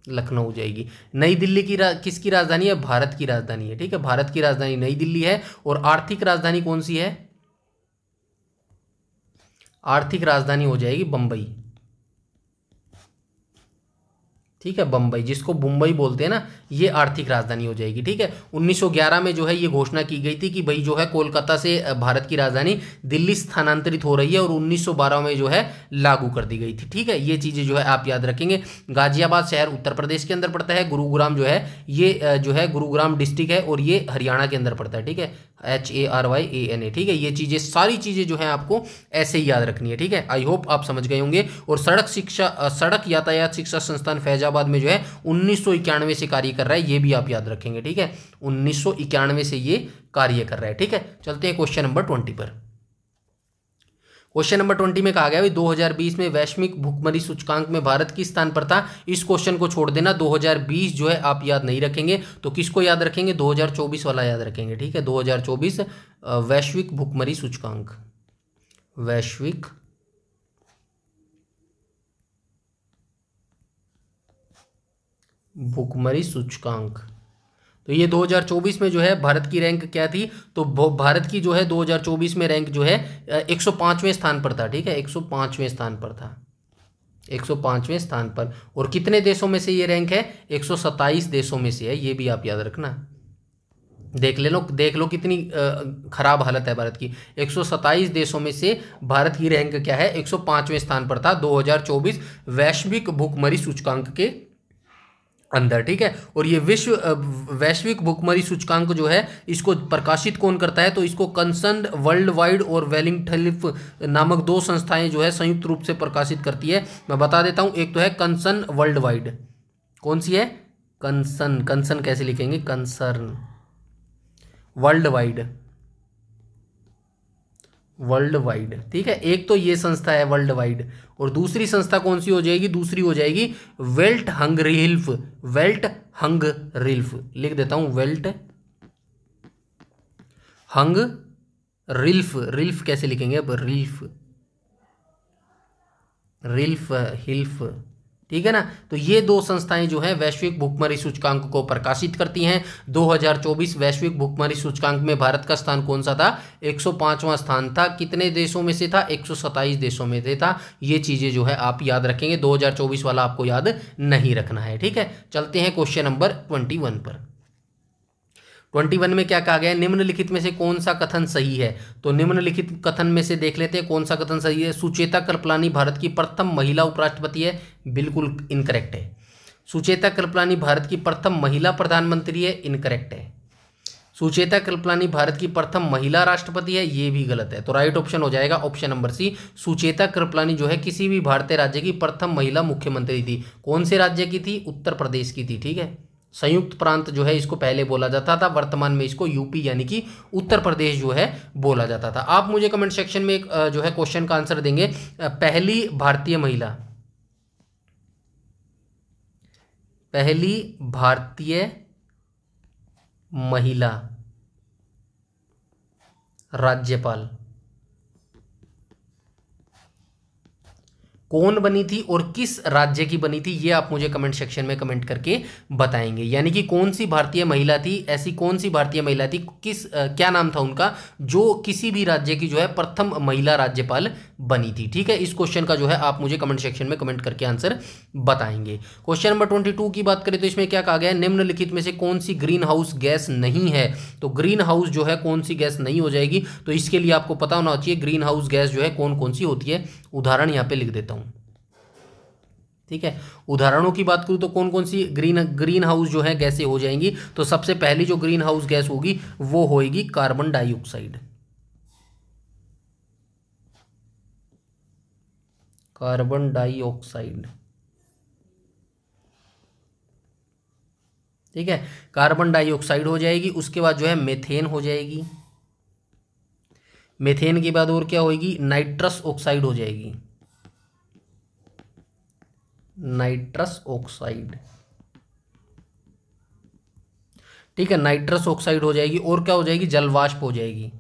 लखनऊ हो जाएगी। नई दिल्ली की किसकी राजधानी है? भारत की राजधानी है। ठीक है, भारत की राजधानी नई दिल्ली है। और आर्थिक राजधानी कौन सी है? आर्थिक राजधानी हो जाएगी बम्बई। ठीक है, बम्बई, जिसको मुंबई बोलते हैं ना, ये आर्थिक राजधानी हो जाएगी। ठीक है, 1911 में जो है ये घोषणा की गई थी कि भाई जो है कोलकाता से भारत की राजधानी दिल्ली स्थानांतरित हो रही है, और 1912 में जो है लागू कर दी गई थी। ठीक है, ये चीज़ें जो है आप याद रखेंगे। गाजियाबाद शहर उत्तर प्रदेश के अंदर पड़ता है। गुरुग्राम जो है ये जो है गुरुग्राम डिस्ट्रिक्ट है, और ये हरियाणा के अंदर पड़ता है। ठीक है, HARYANA। ठीक है, ये चीज़ें सारी चीज़ें जो है आपको ऐसे ही याद रखनी है। ठीक है, आई होप आप समझ गए होंगे। और सड़क यातायात शिक्षा संस्थान फैजाबाद में जो है 1991 से कार्य कर रहा है, ये भी आप याद रखेंगे। ठीक है, 1991 से ये कार्य कर रहा है। ठीक है, चलते हैं क्वेश्चन नंबर 20 पर। क्वेश्चन नंबर 20 में कहा गया भाई 2020 में वैश्विक भुखमरी सूचकांक में भारत किस स्थान पर था? इस क्वेश्चन को छोड़ देना, 2020 जो है आप याद नहीं रखेंगे, तो किसको याद रखेंगे? 2024 वाला याद रखेंगे। ठीक है, 2024 वैश्विक भुखमरी सूचकांक, वैश्विक भुखमरी सूचकांक। तो ये 2024 में जो है भारत की रैंक क्या थी, तो भारत की जो है 2024 में रैंक जो है 105वें स्थान पर था। ठीक है, 105वें स्थान पर था, 105वें स्थान पर। और कितने देशों में से ये रैंक है, 127 देशों में से है, ये भी आप याद रखना। देख लो कितनी खराब हालत है भारत की। 127 देशों में से भारत की रैंक क्या है, 105वें स्थान पर था 2024 वैश्विक भुखमरी सूचकांक के अंदर। ठीक है, और ये वैश्विक भुखमरी सूचकांक जो है इसको प्रकाशित कौन करता है, तो इसको कंसर्न वर्ल्ड वाइड और वेलिंगटलिफ नामक दो संस्थाएं जो है संयुक्त रूप से प्रकाशित करती है। मैं बता देता हूं, एक तो है कंसर्न वर्ल्ड वाइड, कौन सी है, कंसर्न, कंसर्न कैसे लिखेंगे, concern world wide, world wide. ठीक है, एक तो ये संस्था है वर्ल्ड वाइड, और दूसरी संस्था कौन सी हो जाएगी, दूसरी हो जाएगी वेल्ट हंगरिल्फ, वेल्ट हंगरिल्फ, लिख देता हूं वेल्ट हंगरिल्फ, रिल्फ कैसे लिखेंगे अब, रिल्फ, रिल्फ हिल्फ। ठीक है ना, तो ये दो संस्थाएं जो हैं वैश्विक भुखमरी सूचकांक को प्रकाशित करती हैं। 2024 वैश्विक भुखमरी सूचकांक में भारत का स्थान कौन सा था, 105वां स्थान था। कितने देशों में से था, 127 देशों में से था। ये चीजें जो है आप याद रखेंगे, 2024 वाला आपको याद नहीं रखना है। ठीक है, चलते हैं क्वेश्चन नंबर 21 पर। 21 में क्या कहा गया है, निम्नलिखित में से कौन सा कथन सही है, तो निम्नलिखित कथन में से देख लेते हैं कौन सा कथन सही है। सुचेता कृपलानी भारत की प्रथम महिला उपराष्ट्रपति है, बिल्कुल इनकरेक्ट है। सुचेता कृपलानी भारत की प्रथम महिला प्रधानमंत्री है, इनकरेक्ट है। सुचेता कृपलानी भारत की प्रथम महिला राष्ट्रपति है, ये भी गलत है। तो राइट ऑप्शन हो जाएगा option number C, Sucheta Kripalani जो है किसी भी भारतीय राज्य की प्रथम महिला मुख्यमंत्री थी। कौन से राज्य की थी, उत्तर प्रदेश की थी। ठीक है, संयुक्त प्रांत जो है इसको पहले बोला जाता था, वर्तमान में इसको यूपी यानी कि उत्तर प्रदेश जो है बोला जाता था। आप मुझे कमेंट सेक्शन में एक जो है क्वेश्चन का आंसर देंगे, पहली भारतीय महिला, पहली भारतीय महिला राज्यपाल कौन बनी थी और किस राज्य की बनी थी, ये आप मुझे कमेंट सेक्शन में कमेंट करके बताएंगे। यानी कि कौन सी भारतीय महिला थी, ऐसी कौन सी भारतीय महिला थी, किस क्या नाम था उनका, जो किसी भी राज्य की जो है प्रथम महिला राज्यपाल बनी थी। ठीक है, इस क्वेश्चन का जो है आप मुझे कमेंट सेक्शन में कमेंट करके आंसर बताएंगे। क्वेश्चन नंबर 22 की बात करें तो इसमें क्या कहा गया है, निम्नलिखित में से कौन सी ग्रीन हाउस गैस नहीं है। तो ग्रीन हाउस जो है कौन सी गैस नहीं हो जाएगी, तो इसके लिए आपको पता होना चाहिए ग्रीन हाउस गैस जो है कौन कौन सी होती है। उदाहरण यहाँ पे लिख देता हूँ। ठीक है, उदाहरणों की बात करूं तो कौन कौन सी ग्रीन हाउस जो है गैसें हो जाएंगी, तो सबसे पहली जो ग्रीन हाउस गैस होगी वो होगी कार्बन डाइऑक्साइड, कार्बन डाइऑक्साइड। ठीक है, कार्बन डाइऑक्साइड हो जाएगी। उसके बाद जो है मेथेन हो जाएगी, मेथेन के बाद और क्या होगी, नाइट्रस ऑक्साइड हो जाएगी, नाइट्रस ऑक्साइड। ठीक है, नाइट्रस ऑक्साइड हो जाएगी। और क्या हो जाएगी, जलवाष्प हो जाएगी,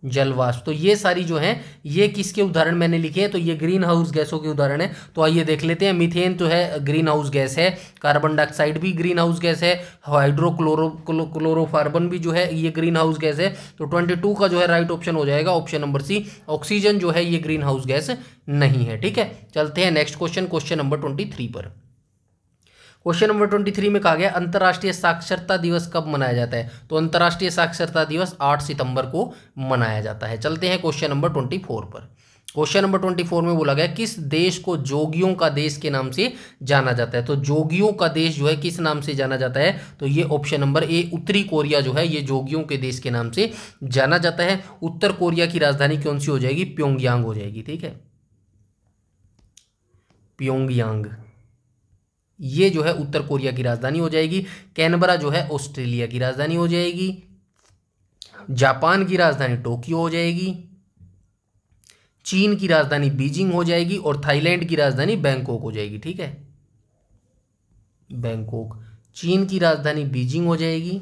जलवाष्प। तो ये सारी जो हैं ये किसके उदाहरण मैंने लिखे हैं, तो ये ग्रीन हाउस गैसों के उदाहरण है। तो आइए देख लेते हैं। मीथेन तो है ग्रीन हाउस गैस है, कार्बन डाइऑक्साइड भी ग्रीन हाउस गैस है, हाइड्रोक्लोरोफार्बन भी जो है ये ग्रीन हाउस गैस है। तो 22 का जो है राइट ऑप्शन हो जाएगा ऑप्शन नंबर सी, ऑक्सीजन जो है ये ग्रीन हाउस गैस नहीं है। ठीक है, चलते हैं नेक्स्ट क्वेश्चन, क्वेश्चन नंबर 23 पर। क्वेश्चन नंबर 23 में कहा गया अंतर्राष्ट्रीय साक्षरता दिवस कब मनाया जाता है, तो अंतर्राष्ट्रीय साक्षरता दिवस 8 सितंबर को मनाया जाता है। चलते हैं क्वेश्चन नंबर 24 पर। क्वेश्चन नंबर 24 में बोला गया किस देश को जोगियों का देश के नाम से जाना जाता है, तो जोगियों का देश जो है किस नाम से जाना जाता है, तो ये ऑप्शन नंबर ए उत्तरी कोरिया जो है ये जोगियों के देश के नाम से जाना जाता है। उत्तर कोरिया की राजधानी कौन सी हो जाएगी, प्योंगयांग हो जाएगी। ठीक है, प्योंगयांग ये जो है उत्तर कोरिया की राजधानी हो जाएगी। कैनबरा जो है ऑस्ट्रेलिया की राजधानी हो जाएगी। जापान की राजधानी टोक्यो हो जाएगी। चीन की राजधानी बीजिंग हो जाएगी और थाईलैंड की राजधानी बैंकॉक हो जाएगी। ठीक है, बैंकॉक, चीन की राजधानी बीजिंग हो जाएगी।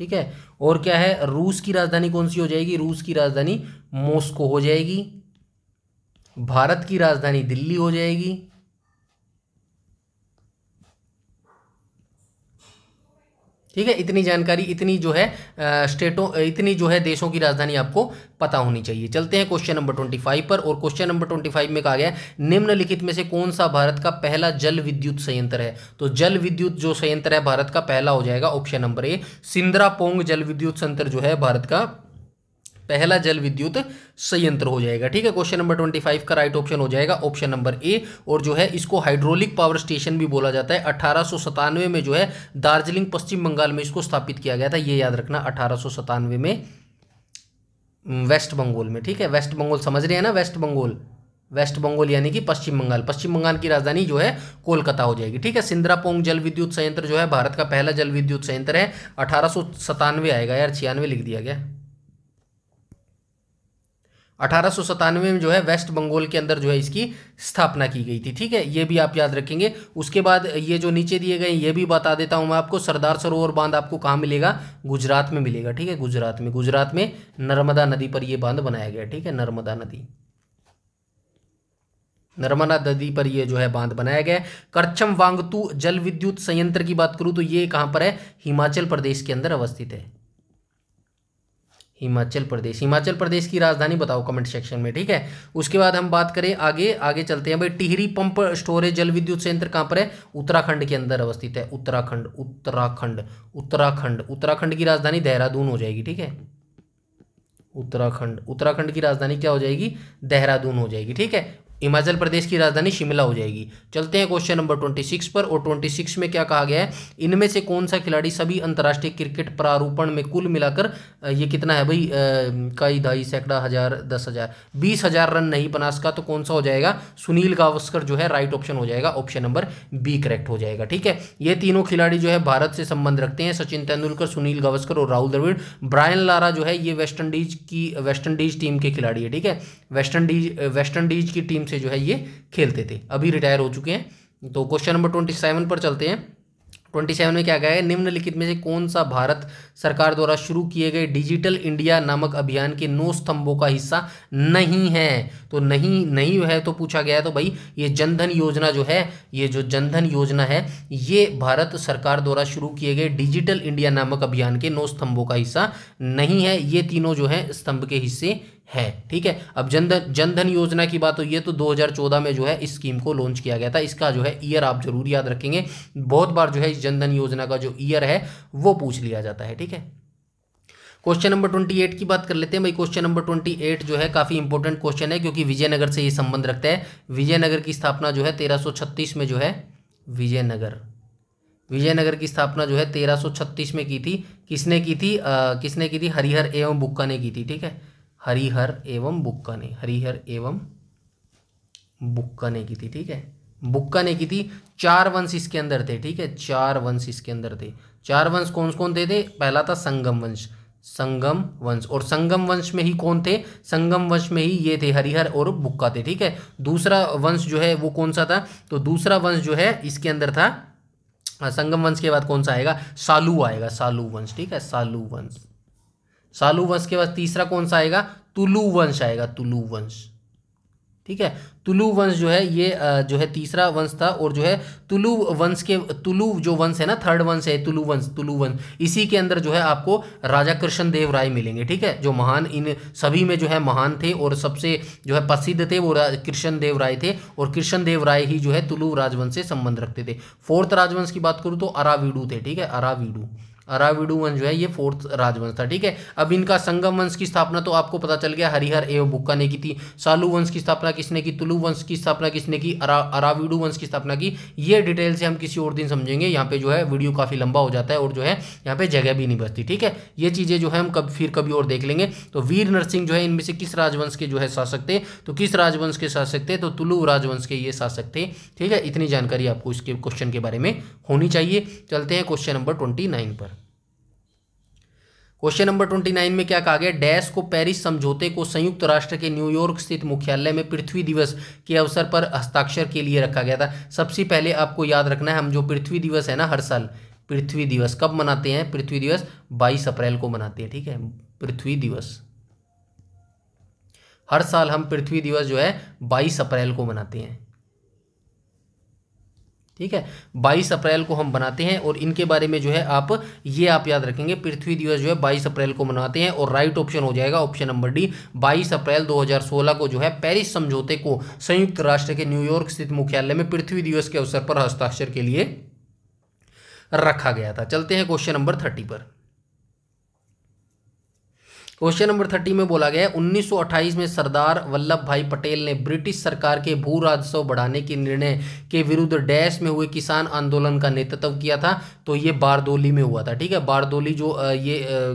ठीक है, और क्या है, रूस की राजधानी कौन सी हो जाएगी, रूस की राजधानी मॉस्को हो जाएगी। भारत की राजधानी दिल्ली हो जाएगी। ठीक है, इतनी जानकारी, इतनी जो है स्टेटों, इतनी जो है देशों की राजधानी आपको पता होनी चाहिए। चलते हैं क्वेश्चन नंबर 25 पर, और क्वेश्चन नंबर 25 में कहा गया है निम्नलिखित में से कौन सा भारत का पहला जल विद्युत संयंत्र है। तो जल विद्युत जो संयंत्र है भारत का पहला हो जाएगा ऑप्शन नंबर ए, सिंद्रापोंग जल विद्युत संयंत्र जो है भारत का पहला जल विद्युत संयंत्र हो जाएगा। ठीक है, क्वेश्चन नंबर 25 का राइट ऑप्शन हो जाएगा ऑप्शन नंबर ए। और जो है इसको हाइड्रोलिक पावर स्टेशन भी बोला जाता है। 1897 में जो है दार्जिलिंग पश्चिम बंगाल में इसको स्थापित किया गया था, ये याद रखना, 1897 में वेस्ट बंगाल में। ठीक है, वेस्ट बंगाल समझ रहे हैं ना, वेस्ट बंगाल, वेस्ट बंगाल यानी कि पश्चिम बंगाल। पश्चिम बंगाल की राजधानी जो है कोलकाता हो जाएगी। ठीक है, सिंद्रापोंग जल विद्युत संयंत्र जो है भारत का पहला जल विद्युत संयंत्र है। 1897 आएगा यार, 96 लिख दिया गया। 1897 में जो है वेस्ट बंगाल के अंदर जो है इसकी स्थापना की गई थी। ठीक है, ये भी आप याद रखेंगे। उसके बाद ये जो नीचे दिए गए ये भी बता देता हूं मैं आपको, सरदार सरोवर बांध आपको कहाँ मिलेगा, गुजरात में मिलेगा। ठीक है, गुजरात में नर्मदा नदी पर यह बांध बनाया गया। ठीक है, नर्मदा नदी पर ये जो है बांध बनाया गया है। करछम वांगतू जल विद्युत संयंत्र की बात करूं तो ये कहां पर है, हिमाचल प्रदेश के अंदर अवस्थित है। हिमाचल प्रदेश की राजधानी बताओ कमेंट सेक्शन में। ठीक है, उसके बाद हम बात करें आगे चलते हैं भाई। टिहरी पंप स्टोरेज जल विद्युत संयंत्र कहां पर है, उत्तराखंड के अंदर अवस्थित है। उत्तराखंड की राजधानी देहरादून हो जाएगी। ठीक है, उत्तराखंड की राजधानी क्या हो जाएगी, देहरादून हो जाएगी। ठीक है, हिमाचल प्रदेश की राजधानी शिमला हो जाएगी। चलते हैं क्वेश्चन नंबर 26 पर, और 26 में क्या कहा गया है, इनमें से कौन सा खिलाड़ी सभी अंतर्राष्ट्रीय क्रिकेट प्रारूपण में कुल मिलाकर ये कितना है भाई, कई ढाई सैकड़ा हजार 10,000 20,000 रन नहीं बना सका, तो कौन सा हो जाएगा, सुनील गावस्कर जो है राइट ऑप्शन हो जाएगा, ऑप्शन नंबर बी करेक्ट हो जाएगा। ठीक है, ये तीनों खिलाड़ी जो है भारत से संबंध रखते हैं, सचिन तेंदुलकर, सुनील गावस्कर और राहुल द्रविड़। ब्रायन लारा जो है ये वेस्ट इंडीज टीम के खिलाड़ी है। ठीक है, वेस्ट इंडीज की टीम से जो है ये खेलते थे, अभी रिटायर हो चुके हैं। तो क्वेश्चन नंबर 27 पर चलते हैं। 27 में क्या कहा है, निम्नलिखित में से कौन सा भारत सरकार द्वारा शुरू किए गए डिजिटल इंडिया नामक अभियान के 9 स्तंभों का हिस्सा नहीं है। तो नहीं है तो पूछा गया है, तो भाई ये जनधन योजना जो है, ये जो जनधन योजना है ये भारत सरकार द्वारा शुरू किए गए डिजिटल इंडिया नामक अभियान के 9 स्तंभों का हिस्सा नहीं है। ये तीनों जो है स्तंभ के हिस्से है। ठीक है, अब जनधन योजना की बात हुई है तो 2014 में जो है इस स्कीम को लॉन्च किया गया था। इसका जो है ईयर आप जरूर याद रखेंगे, बहुत बार जो है इस जनधन योजना का जो ईयर है वो पूछ लिया जाता है। ठीक है, क्वेश्चन नंबर 28 की बात कर लेते हैं भाई। क्वेश्चन नंबर 28 जो है काफ़ी इंपॉर्टेंट क्वेश्चन है, क्योंकि विजयनगर से ये संबंध रखता है। विजयनगर की स्थापना जो है 1336 में जो है विजयनगर की स्थापना जो है 1336 में की थी। किसने की थी, हरिहर एवं बुक्का ने की थी। ठीक है, हरिहर एवं बुक्का ने की थी। ठीक है, बुक्का ने की थी। 4 वंश इसके अंदर थे। ठीक है, 4 वंश इसके अंदर थे। 4 वंश कौन कौन थे, पहला था संगम वंश, और संगम वंश में ही कौन थे, संगम वंश में ही ये थे, हरिहर और बुक्का थे। ठीक है, दूसरा वंश जो है वो कौन सा था, तो दूसरा वंश जो है इसके अंदर था, संगम वंश के बाद कौन सा आएगा, सालू आएगा, सालू वंश। ठीक है, सालू वंश के बाद तीसरा कौन सा आएगा, तुलु वंश आएगा, तुलु वंश। ठीक है, तुलु वंश जो है ये जो है तीसरा वंश था। और जो है तुलु जो वंश है ना, थर्ड वंश है तुलु वंश, इसी के अंदर जो है आपको राजा कृष्ण देव राय मिलेंगे। ठीक है, जो महान, इन सभी में जो है महान थे और सबसे जो है प्रसिद्ध थे वो कृष्ण देव राय थे, और कृष्ण देव राय ही जो है तुलु राजवंश से संबंध रखते थे। 4th राजवंश की बात करूँ तो अराविडू थे। ठीक है, अराविडू वंश जो है ये 4th राजवंश था। ठीक है, अब इनका संगम वंश की स्थापना तो आपको पता चल गया, हरिहर एवं बुक्का ने की थी। सालू वंश की स्थापना किसने की, तुलु वंश की स्थापना किसने की, अराविडू वंश की स्थापना की। ये डिटेल से हम किसी और दिन समझेंगे, यहाँ पे जो है वीडियो काफ़ी लंबा हो जाता है और जो है यहाँ पे जगह भी नहीं बचती। ठीक है, ये चीज़ें जो है हम फिर कभी और देख लेंगे। तो वीर नरसिंह जो है इनमें से किस राजवंश के जो है शासक थे, तो किस राजवंश के शासक थे, तो तुलु राजवंश के ये शासक थे। ठीक है, इतनी जानकारी आपको इसके क्वेश्चन के बारे में होनी चाहिए। चलते हैं क्वेश्चन नंबर 29 पर। क्वेश्चन नंबर 29 में क्या कहा गया, डैश को पेरिस समझौते को संयुक्त राष्ट्र के न्यूयॉर्क स्थित मुख्यालय में पृथ्वी दिवस के अवसर पर हस्ताक्षर के लिए रखा गया था। सबसे पहले आपको याद रखना है, हम जो पृथ्वी दिवस है ना, हर साल पृथ्वी दिवस कब मनाते हैं, पृथ्वी दिवस 22 अप्रैल को मनाते हैं। ठीक है, पृथ्वी दिवस हर साल हम पृथ्वी दिवस जो है 22 अप्रैल को मनाते हैं। ठीक है, 22 अप्रैल को हम बनाते हैं और इनके बारे में जो है आप याद रखेंगे, पृथ्वी दिवस जो है 22 अप्रैल को मनाते हैं। और राइट ऑप्शन हो जाएगा ऑप्शन नंबर डी, 22 अप्रैल 2016 को जो है पेरिस समझौते को संयुक्त राष्ट्र के न्यूयॉर्क स्थित मुख्यालय में पृथ्वी दिवस के अवसर पर हस्ताक्षर के लिए रखा गया था। चलते हैं क्वेश्चन नंबर 30 पर। क्वेश्चन नंबर 30 में बोला गया है 1928 में सरदार वल्लभ भाई पटेल ने ब्रिटिश सरकार के भू राजस्व बढ़ाने के निर्णय के विरुद्ध डैश में हुए किसान आंदोलन का नेतृत्व किया था। तो ये बारदोली में हुआ था। ठीक है, बारदोली जो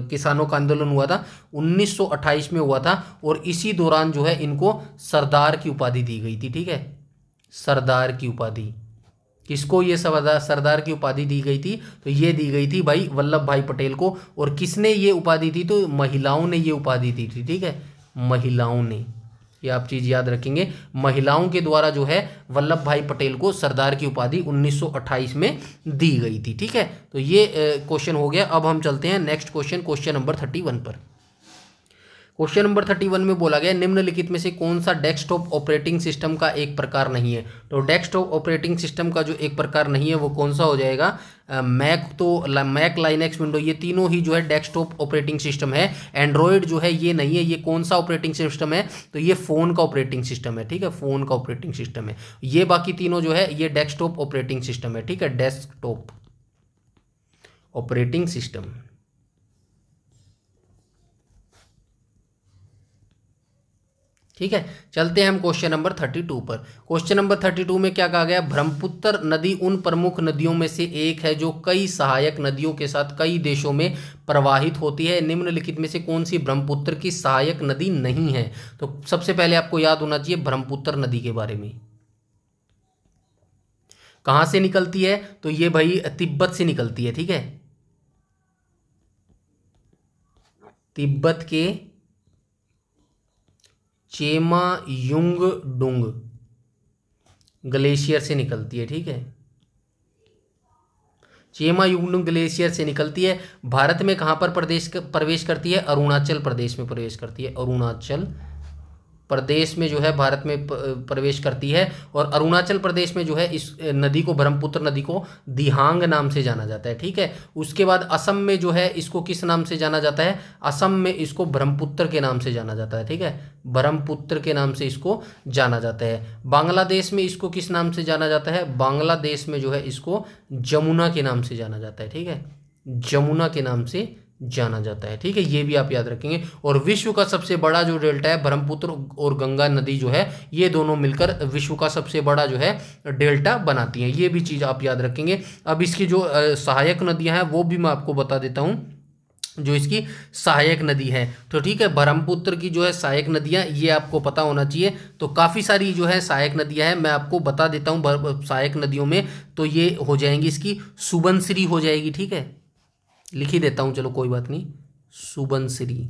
किसानों का आंदोलन हुआ था 1928 में हुआ था और इसी दौरान जो है इनको सरदार की उपाधि दी गई थी। ठीक है, सरदार की उपाधि, किसको ये सरदार की उपाधि दी गई थी? तो ये दी गई थी भाई वल्लभ भाई पटेल को। और किसने ये उपाधि दी? तो महिलाओं ने ये उपाधि दी थी। ठीक है, महिलाओं ने, ये आप चीज़ याद रखेंगे, महिलाओं के द्वारा जो है वल्लभ भाई पटेल को सरदार की उपाधि 1928 में दी गई थी। ठीक है, तो ये क्वेश्चन हो गया। अब हम चलते हैं नेक्स्ट क्वेश्चन, क्वेश्चन नंबर 31 पर। क्वेश्चन नंबर 31 में बोला गया निम्नलिखित में से कौन सा डेस्कटॉप ऑपरेटिंग सिस्टम का एक प्रकार नहीं है? तो डेस्कटॉप ऑपरेटिंग सिस्टम का जो एक प्रकार नहीं है वो कौन सा हो जाएगा? मैक, लाइनेक्स, विंडो, ये तीनों ही जो है डेस्कटॉप ऑपरेटिंग सिस्टम है। एंड्रॉयड जो है ये नहीं है। ये कौन सा ऑपरेटिंग सिस्टम है? तो ये फ़ोन का ऑपरेटिंग सिस्टम है। ठीक है, फ़ोन का ऑपरेटिंग सिस्टम है। ये बाकी तीनों जो है ये डेस्कटॉप ऑपरेटिंग सिस्टम है। ठीक है, डेस्कटॉप ऑपरेटिंग सिस्टम। ठीक है, चलते हैं हम क्वेश्चन नंबर 32 पर। क्वेश्चन नंबर 32 में क्या कहा गया? ब्रह्मपुत्र नदी उन प्रमुख नदियों में से एक है जो कई सहायक नदियों के साथ कई देशों में प्रवाहित होती है। निम्नलिखित में से कौन सी ब्रह्मपुत्र की सहायक नदी नहीं है? तो सबसे पहले आपको याद होना चाहिए ब्रह्मपुत्र नदी के बारे में। कहाँ से निकलती है? तो ये भाई तिब्बत से निकलती है। ठीक है, तिब्बत के चेमायुंगडुंग ग्लेशियर से निकलती है। ठीक है, चेमायुंगडुंग ग्लेशियर से निकलती है। भारत में कहाँ पर प्रवेश करती है? अरुणाचल प्रदेश में प्रवेश करती है। अरुणाचल प्रदेश में जो है भारत में प्रवेश करती है। और अरुणाचल प्रदेश में जो है इस नदी को, ब्रह्मपुत्र नदी को दिहांग नाम से जाना जाता है। ठीक है, उसके बाद असम में जो है इसको किस नाम से जाना जाता है? असम में इसको ब्रह्मपुत्र के नाम से जाना जाता है। ठीक है, ब्रह्मपुत्र के नाम से इसको जाना जाता है। बांग्लादेश में इसको किस नाम से जाना जाता है? बांग्लादेश में जो है इसको जमुना के नाम से जाना जाता है। ठीक है, जमुना के नाम से जाना जाता है। ठीक है, ये भी आप याद रखेंगे। और विश्व का सबसे बड़ा जो डेल्टा है, ब्रह्मपुत्र और गंगा नदी जो है ये दोनों मिलकर विश्व का सबसे बड़ा जो है डेल्टा बनाती हैं। ये भी चीज़ आप याद रखेंगे। अब इसकी जो सहायक नदियां हैं वो भी मैं आपको बता देता हूँ, जो इसकी सहायक नदी है। तो ठीक है, ब्रह्मपुत्र की जो है सहायक नदियाँ ये आपको पता होना चाहिए। तो काफ़ी सारी जो है सहायक नदियाँ हैं, मैं आपको बता देता हूँ सहायक नदियों में। तो ये हो जाएंगी, इसकी सुबनसिरी हो जाएगी। ठीक है, लिख ही देता हूं, चलो कोई बात नहीं। सुबनसिरी,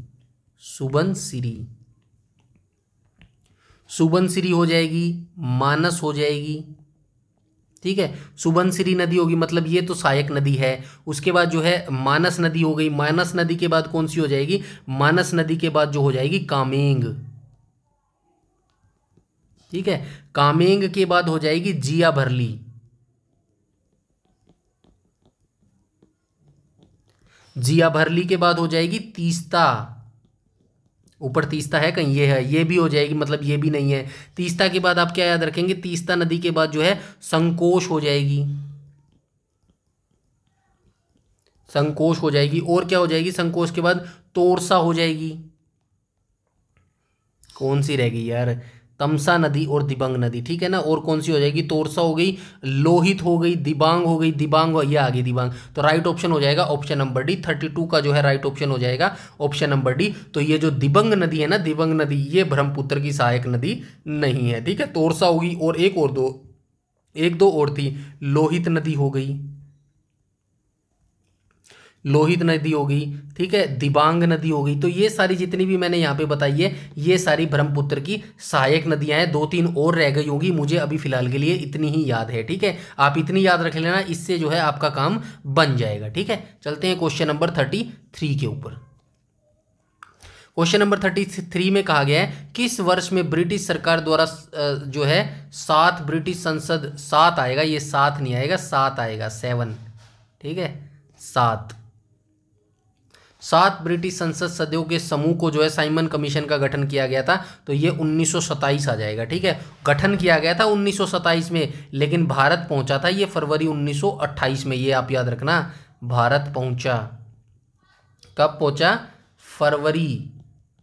सुबनसिरी, सुबनसिरी हो जाएगी, मानस हो जाएगी। ठीक है, सुबनसिरी नदी होगी, मतलब ये तो सहायक नदी है। उसके बाद जो है मानस नदी हो गई। मानस नदी के बाद कौन सी हो जाएगी? मानस नदी के बाद जो हो जाएगी कामेंग। ठीक है, कामेंग के बाद हो जाएगी जिया भरली। जिया भरली के बाद हो जाएगी तीस्ता। ऊपर तीस्ता है कहीं? ये है, ये भी हो जाएगी, मतलब ये भी नहीं है। तीस्ता के बाद आप क्या याद रखेंगे? तीस्ता नदी के बाद जो है संकोश हो जाएगी। संकोश हो जाएगी। और क्या हो जाएगी? संकोश के बाद तोरसा हो जाएगी। कौन सी रह गई यार? तमसा नदी और दिबांग नदी। ठीक है ना। और कौन सी हो जाएगी? तोरसा हो गई, लोहित हो गई, दिबांग हो गई, दिबांग ये आ गई दिबांग। तो राइट ऑप्शन हो जाएगा ऑप्शन नंबर डी। 32 का जो है राइट ऑप्शन हो जाएगा ऑप्शन नंबर डी। तो ये जो दिबांग नदी है ना, दिबांग नदी, ये ब्रह्मपुत्र की सहायक नदी नहीं है। ठीक है, तोरसा होगी और एक दो और थी। लोहित नदी हो गई, लोहित नदी हो गई। ठीक है, दिबांग नदी हो गई। तो ये सारी जितनी भी मैंने यहाँ पे बताई है ये सारी ब्रह्मपुत्र की सहायक नदियाँ हैं। 2-3 और रह गई होंगी, मुझे अभी फिलहाल के लिए इतनी ही याद है। ठीक है, आप इतनी याद रख लेना, इससे जो है आपका काम बन जाएगा। ठीक है, चलते हैं क्वेश्चन नंबर 33 के ऊपर। क्वेश्चन नंबर 33 में कहा गया है किस वर्ष में ब्रिटिश सरकार द्वारा जो है 7 ब्रिटिश संसद, 7 आएगा, ये 7 नहीं आएगा, 7 आएगा, 7, ठीक है, 7 ब्रिटिश संसद सदस्यों के समूह को जो है साइमन कमीशन का गठन किया गया था, तो ये 1927 आ जाएगा, ठीक है। गठन किया गया था 1927 में, लेकिन भारत पहुंचा था ये फरवरी 1928 में, ये आप याद रखना। भारत पहुंचा, कब पहुंचा? फरवरी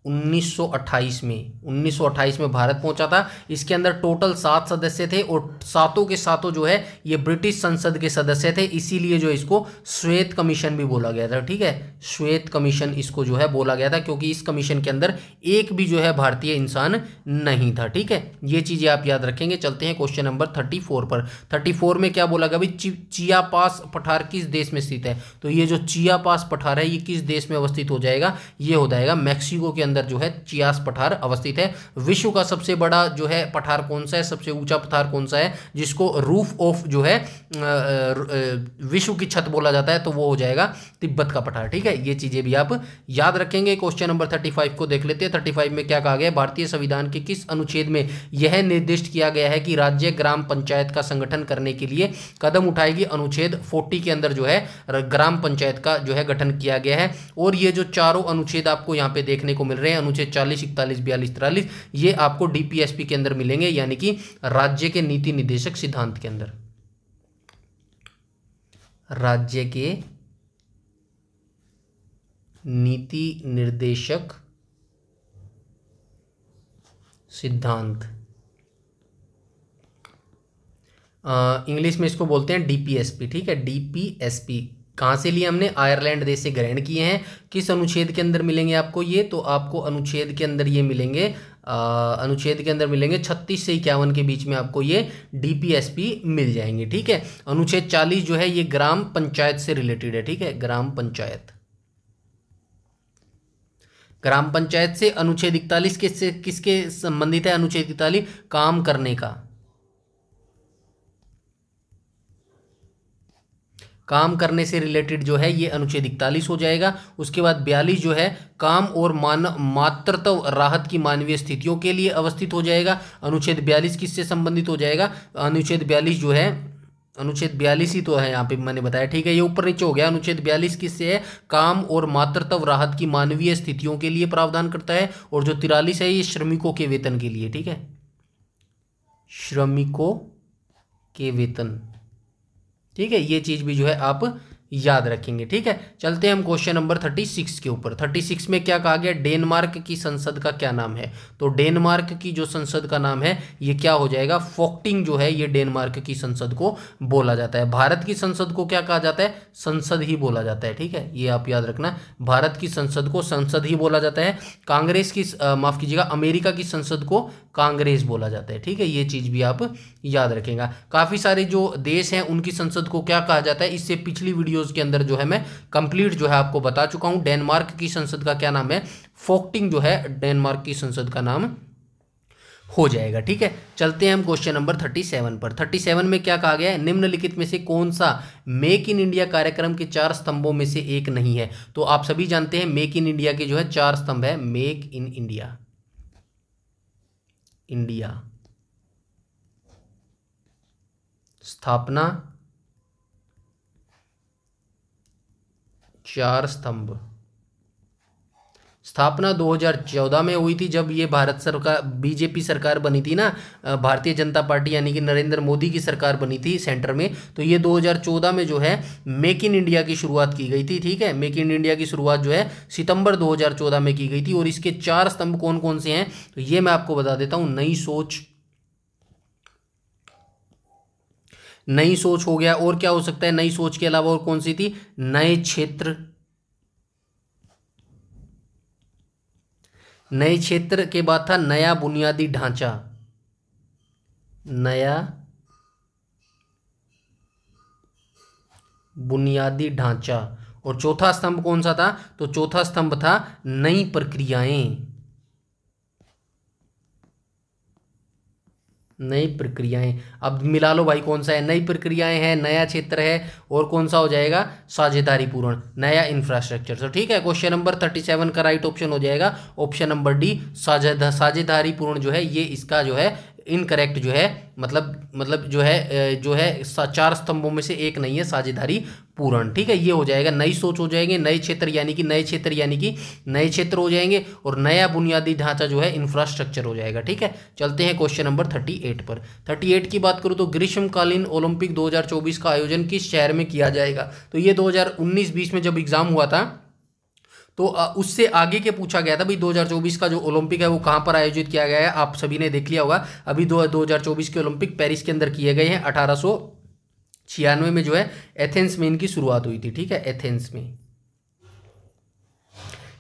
1928 में, 1928 में भारत पहुंचा था। इसके अंदर टोटल 7 सदस्य थे और सातों के सातों जो है ये ब्रिटिश संसद के सदस्य थे, इसीलिए जो इसको श्वेत कमीशन भी बोला गया था, ठीक है। श्वेत कमीशन इसको जो है बोला गया था, क्योंकि इस कमीशन के अंदर एक भी जो है भारतीय इंसान नहीं था, ठीक है। ये चीज़ें आप याद रखेंगे। चलते हैं क्वेश्चन नंबर 34 पर। 34 में क्या बोला गया भाई? चियापास पठार किस देश में स्थित है? तो ये जो चियापास पठार है ये किस देश में अवस्थित हो जाएगा? ये हो जाएगा मैक्सिको के अंदर जो है चियास पठार अवस्थित है। विश्व का सबसे बड़ा जो है पठार कौन सा है? सबसे ऊंचा पठार कौन सा है जिसको रूफ ऑफ जो है विश्व की छत बोला जाता है? तो वो हो जाएगा तिब्बत का पठार, ठीक है। ये चीजें भी आप याद रखेंगे। क्वेश्चन नंबर 35 को देख लेते हैं। 35 में क्या कहा गया? भारतीय संविधान के किस अनुच्छेद में यह निर्दिष्ट किया गया है कि राज्य ग्राम पंचायत का संगठन करने के लिए कदम उठाएगी? अनुच्छेद 40 के अंदर जो है ग्राम पंचायत का जो है गठन किया गया है। और ये जो चारों अनुच्छेद आपको यहाँ पे देखने को मिल रहे हैं, अनुच्छेद 40, 41, 42, 43, ये आपको डीपीएसपी के अंदर मिलेंगे, यानी कि राज्य के नीति निर्देशक सिद्धांत के अंदर। राज्य के नीति निर्देशक सिद्धांत, इंग्लिश में इसको बोलते हैं डीपीएसपी, ठीक है। डीपीएसपी कहाँ से लिए हमने? आयरलैंड देश से ग्रहण किए हैं। किस अनुच्छेद के अंदर मिलेंगे आपको ये? तो आपको अनुच्छेद के अंदर ये मिलेंगे, अनुच्छेद के अंदर मिलेंगे 36 से 51 के बीच में आपको ये डीपीएसपी मिल जाएंगे, ठीक है। अनुच्छेद 40 जो है ये ग्राम पंचायत से रिलेटेड है, ठीक है, ग्राम पंचायत, ग्राम पंचायत से। अनुच्छेद 41 किसके संबंधित है? अनुच्छेद 41 काम करने का, काम करने से रिलेटेड जो है ये अनुच्छेद 41 हो जाएगा। उसके बाद 42 जो है काम और मातृत्व राहत की मानवीय स्थितियों के लिए अवस्थित हो जाएगा। अनुच्छेद 42 किससे संबंधित हो जाएगा? अनुच्छेद 42 जो है, अनुच्छेद 42 ही तो है यहाँ पे मैंने बताया, ठीक है। ये ऊपर नीचे हो गया। अनुच्छेद 42 किससे है? काम और मातृत्व राहत की मानवीय स्थितियों के लिए प्रावधान करता है। और जो 43 है ये श्रमिकों के वेतन के लिए, ठीक है, श्रमिकों के वेतन, ठीक है। ये चीज भी जो है आप याद रखेंगे, ठीक है। चलते हैं हम क्वेश्चन नंबर 36 के ऊपर। 36 में क्या कहा गया? डेनमार्क की संसद का क्या नाम है? तो डेनमार्क की जो संसद का नाम है ये क्या हो जाएगा? फोक्टिंग जो है ये डेनमार्क की संसद को बोला जाता है। भारत की संसद को क्या कहा जाता है? संसद ही बोला जाता है, ठीक है। ये आप याद रखना, भारत की संसद को संसद ही बोला जाता है। कांग्रेस की माफ कीजिएगा, अमेरिका की संसद को कांग्रेस बोला जाता है, ठीक है। ये चीज भी आप याद रखेंगे। काफी सारे जो देश हैं उनकी संसद को क्या कहा जाता है? इससे पिछली वीडियोस के अंदर जो है मैं कंप्लीट जो है आपको बता चुका हूं। डेनमार्क की संसद का क्या नाम है? फोक्टिंग जो है डेनमार्क की संसद का नाम हो जाएगा, ठीक है। चलते हैं हम क्वेश्चन नंबर 37 पर। 37 में क्या कहा गया है? निम्नलिखित में से कौन सा मेक इन इंडिया कार्यक्रम के 4 स्तंभों में से एक नहीं है? तो आप सभी जानते हैं मेक इन इंडिया के जो है 4 स्तंभ है। मेक इन इंडिया, इंडिया स्थापना, 4 स्तंभ। स्थापना 2014 में हुई थी, जब ये भारत सरकार, बीजेपी सरकार बनी थी ना, भारतीय जनता पार्टी यानी कि नरेंद्र मोदी की सरकार बनी थी सेंटर में। तो ये 2014 में जो है मेक इन इंडिया की शुरुआत की गई थी, ठीक है। मेक इन इंडिया की शुरुआत जो है सितंबर 2014 में की गई थी। और इसके 4 स्तंभ कौन कौन से हैं? तो ये मैं आपको बता देता हूं। नई सोच, नई सोच हो गया। और क्या हो सकता है नई सोच के अलावा? और कौन सी थी? नए क्षेत्र, नए क्षेत्र के बाद था नया बुनियादी ढांचा, नया बुनियादी ढांचा। और चौथा स्तंभ कौन सा था? तो चौथा स्तंभ था नई प्रक्रियाएं, नई प्रक्रियाएं। अब मिला लो भाई, कौन सा है, नई प्रक्रियाएं है, नया क्षेत्र है, और कौन सा हो जाएगा, साझेदारी पूर्ण, नया इंफ्रास्ट्रक्चर। तो ठीक है, क्वेश्चन नंबर 37 का राइट ऑप्शन हो जाएगा ऑप्शन नंबर डी, साझेदारी पूर्ण जो है ये इसका जो है इनकरेक्ट जो है, मतलब जो है 4 स्तंभों में से एक नहीं है साझेदारी पूर्ण। ठीक है, ये हो जाएगा नई सोच हो जाएंगे, नए क्षेत्र यानी कि नए क्षेत्र हो जाएंगे, और नया बुनियादी ढांचा जो है इंफ्रास्ट्रक्चर हो जाएगा। ठीक है, चलते हैं क्वेश्चन नंबर 38 पर। 38 की बात करूं तो ग्रीष्मकालीन ओलंपिक 2024 का आयोजन किस शहर में किया जाएगा। तो ये 2019-20 में जब एग्जाम हुआ था तो उससे आगे के पूछा गया था भाई 2024 का जो ओलंपिक है वो कहाँ पर आयोजित किया गया है, आप सभी ने देख लिया होगा। अभी 2024 के ओलंपिक पेरिस के अंदर किए गए हैं। 1896 में जो है एथेंस में इनकी शुरुआत हुई थी। ठीक है,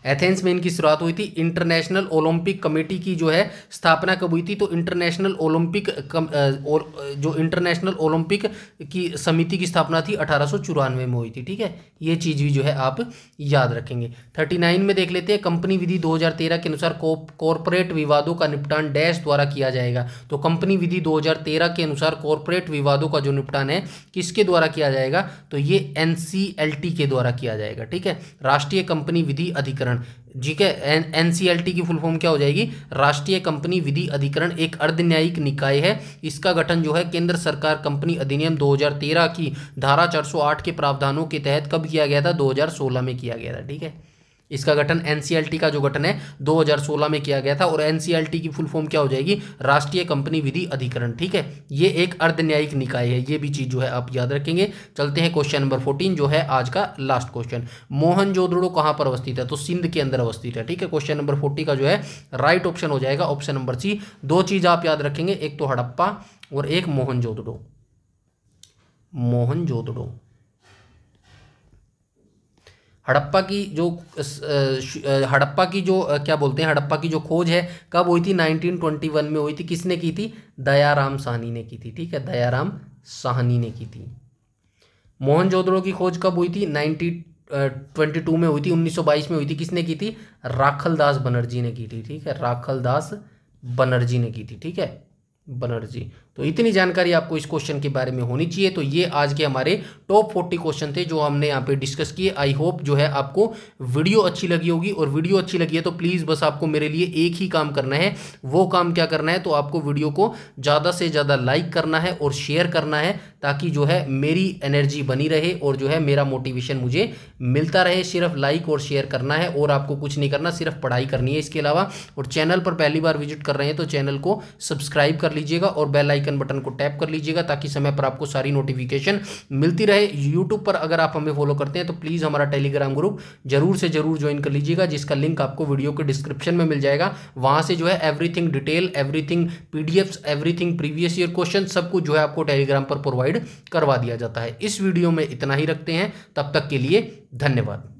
एथेंस में इनकी शुरुआत हुई थी। इंटरनेशनल ओलंपिक कमेटी की जो है स्थापना कब हुई थी, तो इंटरनेशनल ओलंपिक की समिति की स्थापना थी 1894 में हुई थी। ठीक है, ये चीज़ भी जो है आप याद रखेंगे। 39 में देख लेते हैं, कंपनी विधि 2013 के अनुसार कॉरपोरेट विवादों का निपटान डैश द्वारा किया जाएगा। तो कंपनी विधि 2013 के अनुसार कॉरपोरेट विवादों का जो निपटान है किसके द्वारा किया जाएगा, तो ये NCLT के द्वारा किया जाएगा। ठीक है, राष्ट्रीय कंपनी विधि अधिकरण। ठीक है, NCLT की फुल फॉर्म क्या हो जाएगी, राष्ट्रीय कंपनी विधि अधिकरण एक अर्धन्यायिक निकाय है। इसका गठन जो है केंद्र सरकार कंपनी अधिनियम 2013 की धारा 408 के प्रावधानों के तहत कब किया गया था, 2016 में किया गया था। ठीक है, इसका गठन NCLT का जो गठन है 2016 में किया गया था, और NCLT की फुल फॉर्म क्या हो जाएगी, राष्ट्रीय कंपनी विधि अधिकरण। ठीक है, ये एक अर्धन्यायिक निकाय है, ये भी चीज़ जो है आप याद रखेंगे। चलते हैं क्वेश्चन नंबर 14 जो है आज का लास्ट क्वेश्चन। मोहनजोदड़ो कहाँ पर अवस्थित है, तो सिंध के अंदर अवस्थित है। ठीक है, क्वेश्चन नंबर 40 का जो है राइट ऑप्शन हो जाएगा ऑप्शन नंबर सी। 2 चीज़ आप याद रखेंगे, एक तो हड़प्पा और एक मोहनजोदड़ो। हड़प्पा की जो क्या बोलते हैं, हड़प्पा की जो खोज है कब हुई थी, 1921 में हुई थी। किसने की थी, दयाराम साहनी ने की थी। ठीक है, दयाराम साहनी ने की थी। मोहनजोदड़ो की खोज कब हुई थी, 1922 में हुई थी, 1922 में हुई थी। किसने की थी, राखलदास बनर्जी ने की थी। ठीक है, राखलदास बनर्जी ने की थी। ठीक है, बनर्जी। तो इतनी जानकारी आपको इस क्वेश्चन के बारे में होनी चाहिए। तो ये आज के हमारे टॉप 40 क्वेश्चन थे जो हमने यहाँ पे डिस्कस किए। आई होप जो है आपको वीडियो अच्छी लगी होगी, और वीडियो अच्छी लगी है तो प्लीज़ बस आपको मेरे लिए एक ही काम करना है। वो काम क्या करना है, तो आपको वीडियो को ज़्यादा से ज़्यादा लाइक करना है और शेयर करना है, ताकि जो है मेरी एनर्जी बनी रहे और जो है मेरा मोटिवेशन मुझे मिलता रहे। सिर्फ लाइक और शेयर करना है और आपको कुछ नहीं करना, सिर्फ पढ़ाई करनी है इसके अलावा। और चैनल पर पहली बार विजिट कर रहे हैं तो चैनल को सब्सक्राइब कर लीजिएगा और बेल आइकन बटन को टैप कर लीजिएगा, ताकि समय पर आपको सारी नोटिफिकेशन मिलती रहे। यूट्यूब पर अगर आप हमें फॉलो करते हैं तो प्लीज़ हमारा टेलीग्राम ग्रुप जरूर से जरूर ज्वाइन कर लीजिएगा, जिसका लिंक आपको वीडियो के डिस्क्रिप्शन में मिल जाएगा। वहां से जो है everything detail, everything PDFs, everything previous year question, सब कुछ जो है आपको टेलीग्राम पर प्रोवाइड करवा दिया जाता है। इस वीडियो में इतना ही रखते हैं, तब तक के लिए धन्यवाद।